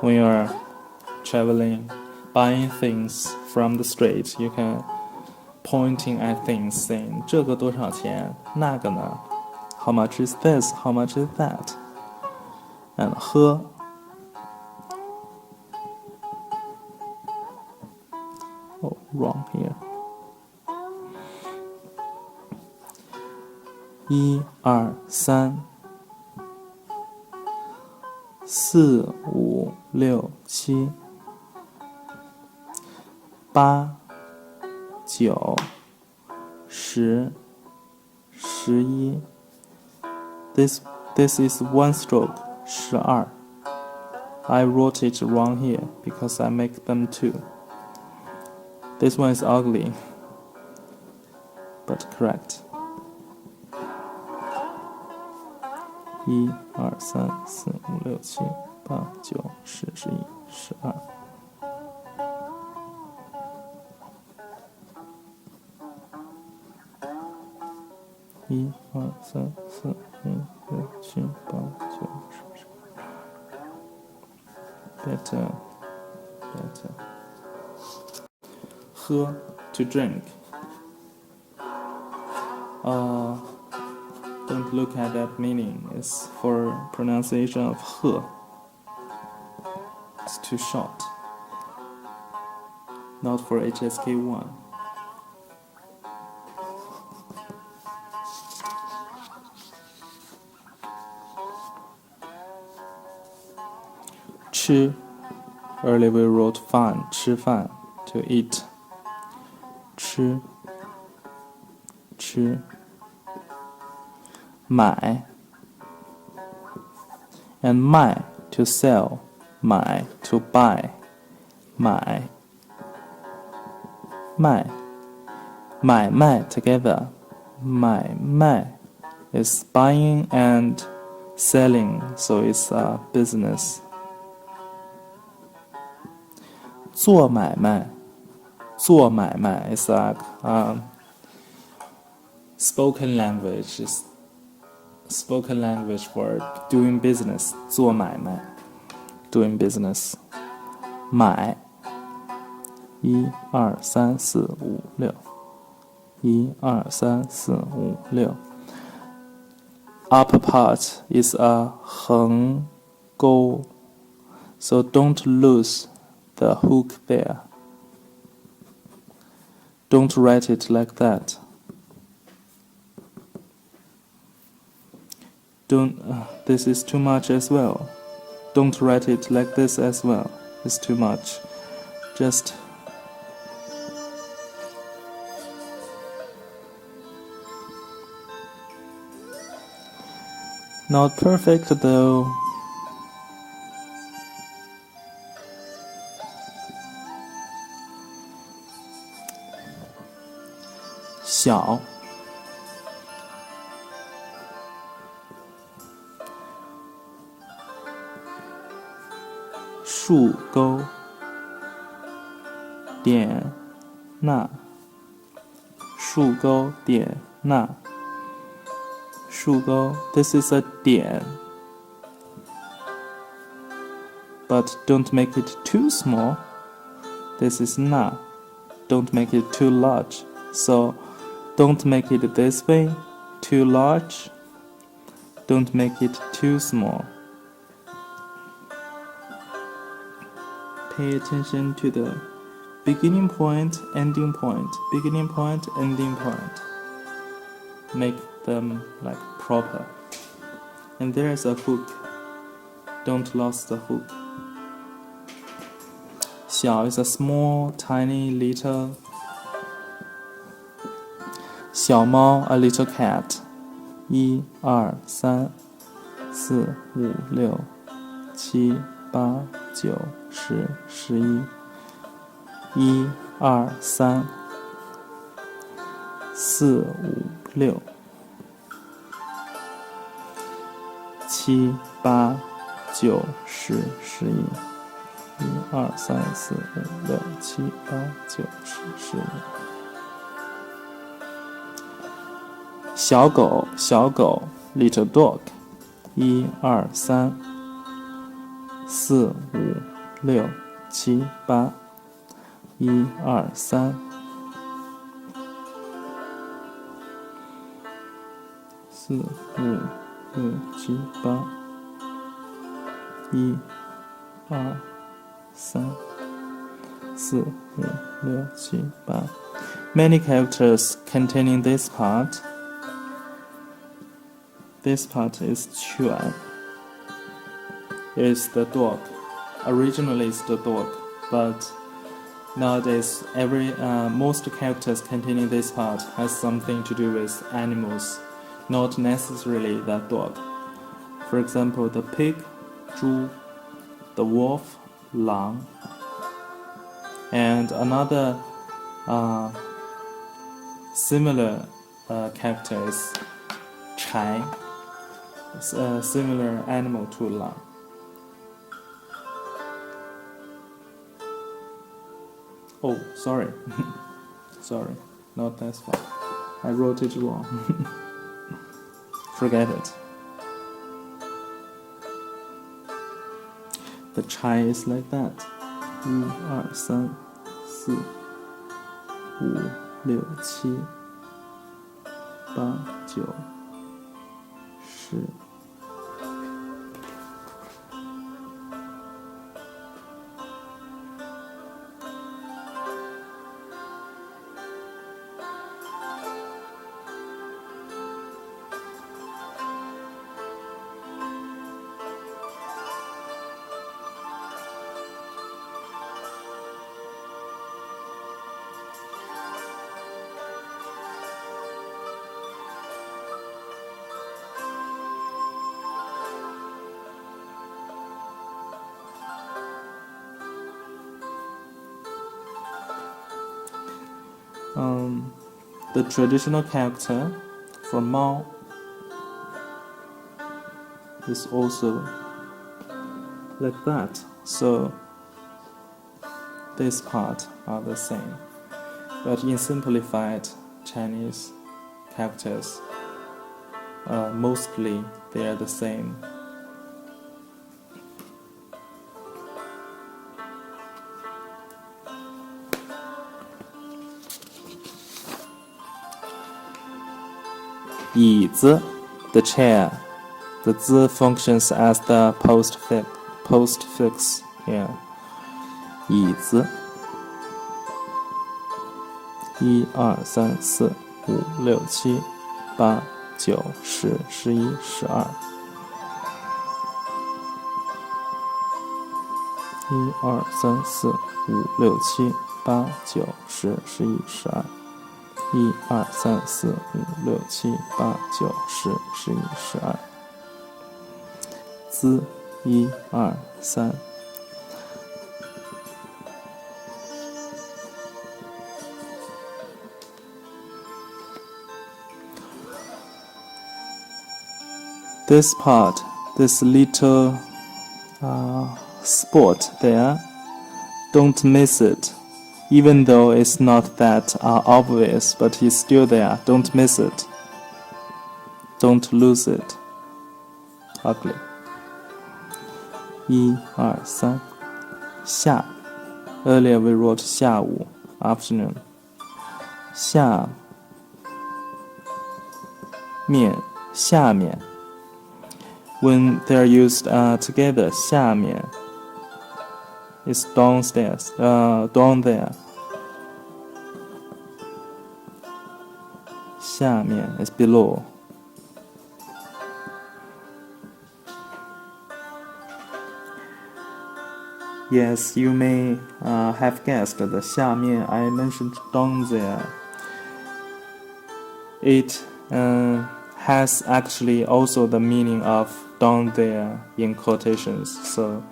Speaker 1: When you're traveling, buying things from the street, you can pointing at things saying 这个多少钱那个呢 How much is this? How much is that? And 喝Oh, wrong here. 1 2 3 4 5 6 7 8 9 10 11 This is one stroke, 12. I wrote it wrong here because I make them two. This one is ugly, but correct. 1 2 3 4 5 6 7 8 9 10 11 12 1 2 3 4 5 6 7 8 9 10 Better.喝 to drink. Don't look at that meaning. It's for pronunciation of 喝. It's too short. Not for HSK 1. Chi. Earlier we wrote fan, 吃饭, to eat. 吃 买 and 卖 to sell, 买 to buy, 买 卖 together, 买 is buying and selling, so it's a business. 做买卖 is like spoken language for doing business. 做买卖 doing business. 买 1 2 3 4 5 6 1 2 3 4 5 6 Upper part is a 横钩, so don't lose the hook there. Don't write it like that. This is too much as well. Don't write it like this as well. It's too much. Just not perfect though. 小 竖钩点捺竖钩点捺竖钩 This is a 点 but don't make it too small. This is 捺 Don't make it too large. So don't make it this way, too large. Don't make it too small. Pay attention to the beginning point, ending point, beginning point, ending point. Make them like proper. And there's a hook. Don't lose the hook. 小 is a small, tiny, little. 小猫 a little cat. 1 2 3 4 5 6 7 8 9 10 11 1 2 3 4 5 6 7 8 9 10 11 1 2 3 4 5 6 7 8 9 10 11小狗 little dog. 1 2 3 4 5 6 7 8 1 2 3 4 5 6 7 8 1 2 3 4 5 6 7 8 Many characters containing this part. This part is 犬 is the dog. Originally it's the dog, but nowadays most characters containing this part has something to do with animals, not necessarily the dog. For example, the pig, 猪, the wolf, 狼, and another similar character is 柴. It's a similar animal to 狼. Oh, sorry. Sorry, not that one. I wrote it wrong. Forget it. The 柴 is like that. 1 2 3 4 5 6 7 8 9 10 The traditional character for Mao is also like that. So this part are the same, but in simplified Chinese characters, mostly they are the same. Yi zi, the chair. The zi functions as the postfix here. Yi zi. 1、2、3、4、5、6、7、8、9、10、11、12。1、2、3、4、5、6、7、8、9、10、11、12。1、2、3、4、5、6、7、8、9、10、11、12。滋1、2、3。This part, this little spot there, don't miss it. Even though it's not that obvious, but it's still there. Don't miss it. Don't lose it. Ugly. 1、2、3。下 Earlier we wrote 下午 afternoon. 下面下面 When they are used together, 下面 is downstairs, down there. 下面 is below. Yes, you may have guessed the 下面 I mentioned down there. It has actually also the meaning of down there in quotations. So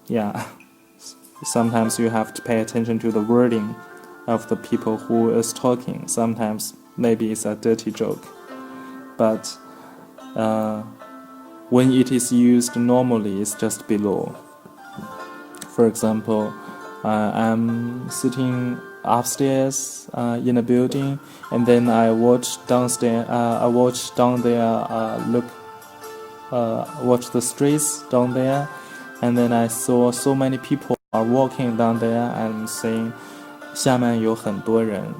Speaker 1: yeah, sometimes you have to pay attention to the wording of the people who is talking. Sometimes maybe it's a dirty joke, but when it is used normally, it's just below. For example, I'm sitting upstairs in a building, and then I watch downstairs. I watch down there. Watch the streets down there, and then I saw so many people are walking down there. I'm saying, 下面有很多人。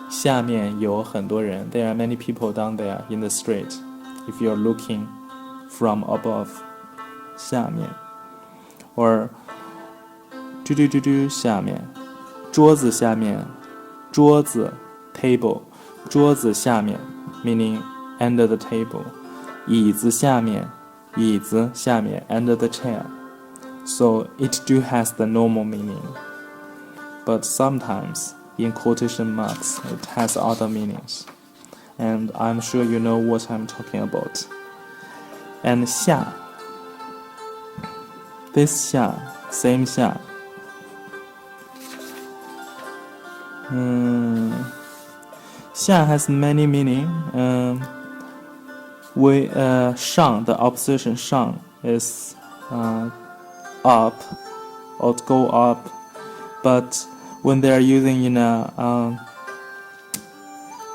Speaker 1: 下面有很多人。There are many people down there in the street. If you're looking from above, 下面 or 下面桌子下面桌子 table 桌子下面 meaning under the table 椅子下面椅子下面 under the chair. So it do has the normal meaning, but sometimes in quotation marks it has other meanings, and I'm sure you know what I'm talking about. And 下 this 下 same 下下 has many meaning. Shang, the opposition shang is up or to go up, but when they are using in a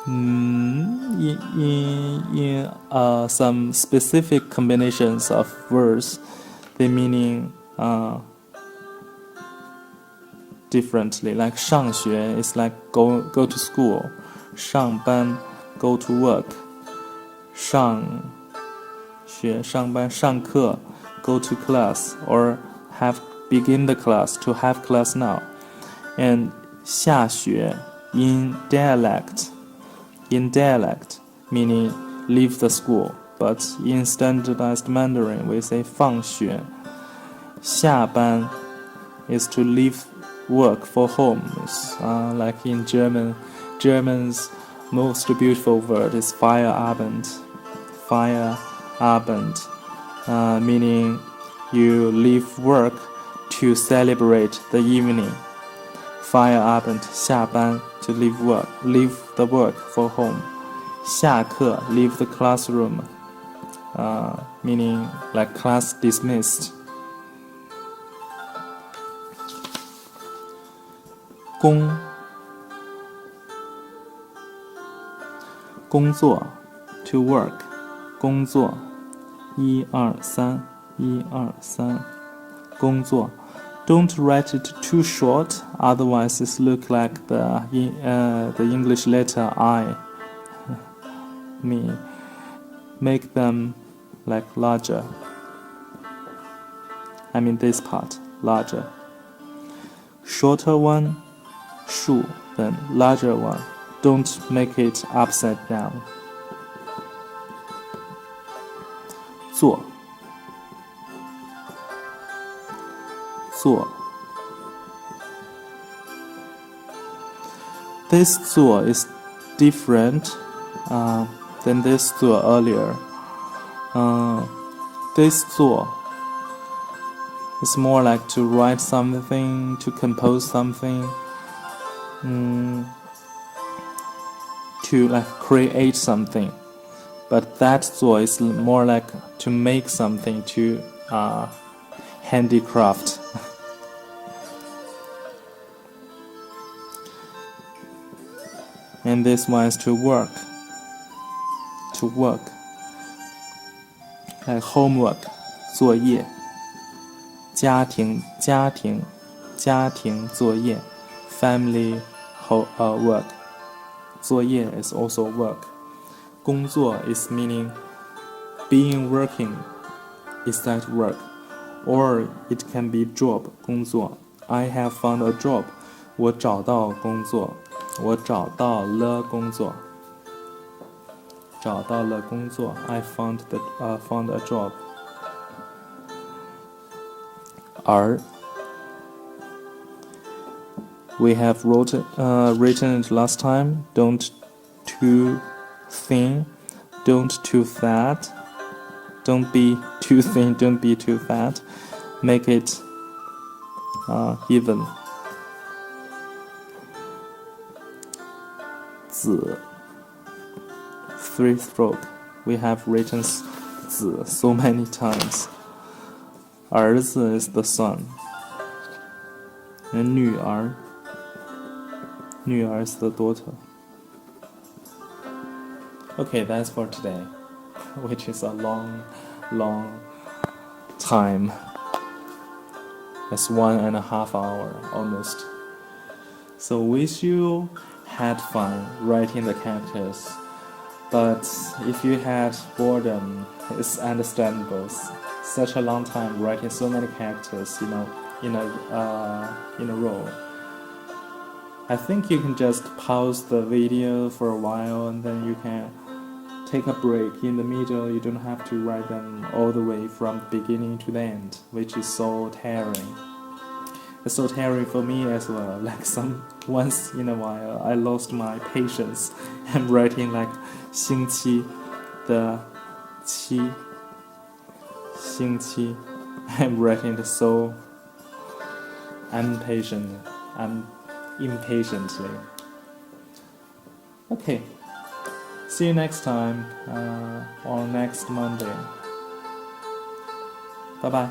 Speaker 1: in some specific combinations of words, the meaning differently. Like 上学 is like go to school. 上班 go to work. 上学上班上课 go to class or begin the class to have class now. And 下学 in dialect meaning leave the school, but in standardized Mandarin we say 放学. 下班 is to leave work for home. Like in German's most beautiful word is Feierabend, meaning you leave work to celebrate the evening. Feierabend 下班 to leave the work for home. 下课 leave the classroom, meaning like class dismissed. 工作 to work 工作1 2 3 1 2 3工作 Don't write it too short, otherwise it look like the English letter I. Make them like larger. I mean this part, larger. Shorter one, 树 then larger one. Don't make it upside down. 做 This 做 is different than this 做 earlier. This 做 is more like to write something, to compose something, to like create something. But that 做 is more like to make something, to handicraft. And this one is to work. Like homework, 作业 家庭作业 family work 作业 is also work 工作 is meaning being working is that work, or it can be job 工作 I have found a job 我找到工作我找到了工作I found a job 而 we have written it last time. Don't too thin, don't too fat, don't be too thin, don't be too fat. Make it even. 子 three stroke. We have written 子 so many times. 儿子 is the son. And 女儿 is the daughter. Okay, that's for today, which is a long time. It's 1.5 hours almost. So wish you had fun writing the characters. But if you had boredom, it's understandable. Such a long time writing so many characters, in a row. I think you can just pause the video for a while and then you can take a break in the middle. You don't have to write them all the way from the beginning to the end, which is so tiring. It's so tiring for me as well. Like once in a while, I lost my patience. I'm writing like 星期的期 I'm writing it so impatiently. Okay, see you next time on next Monday. Bye bye.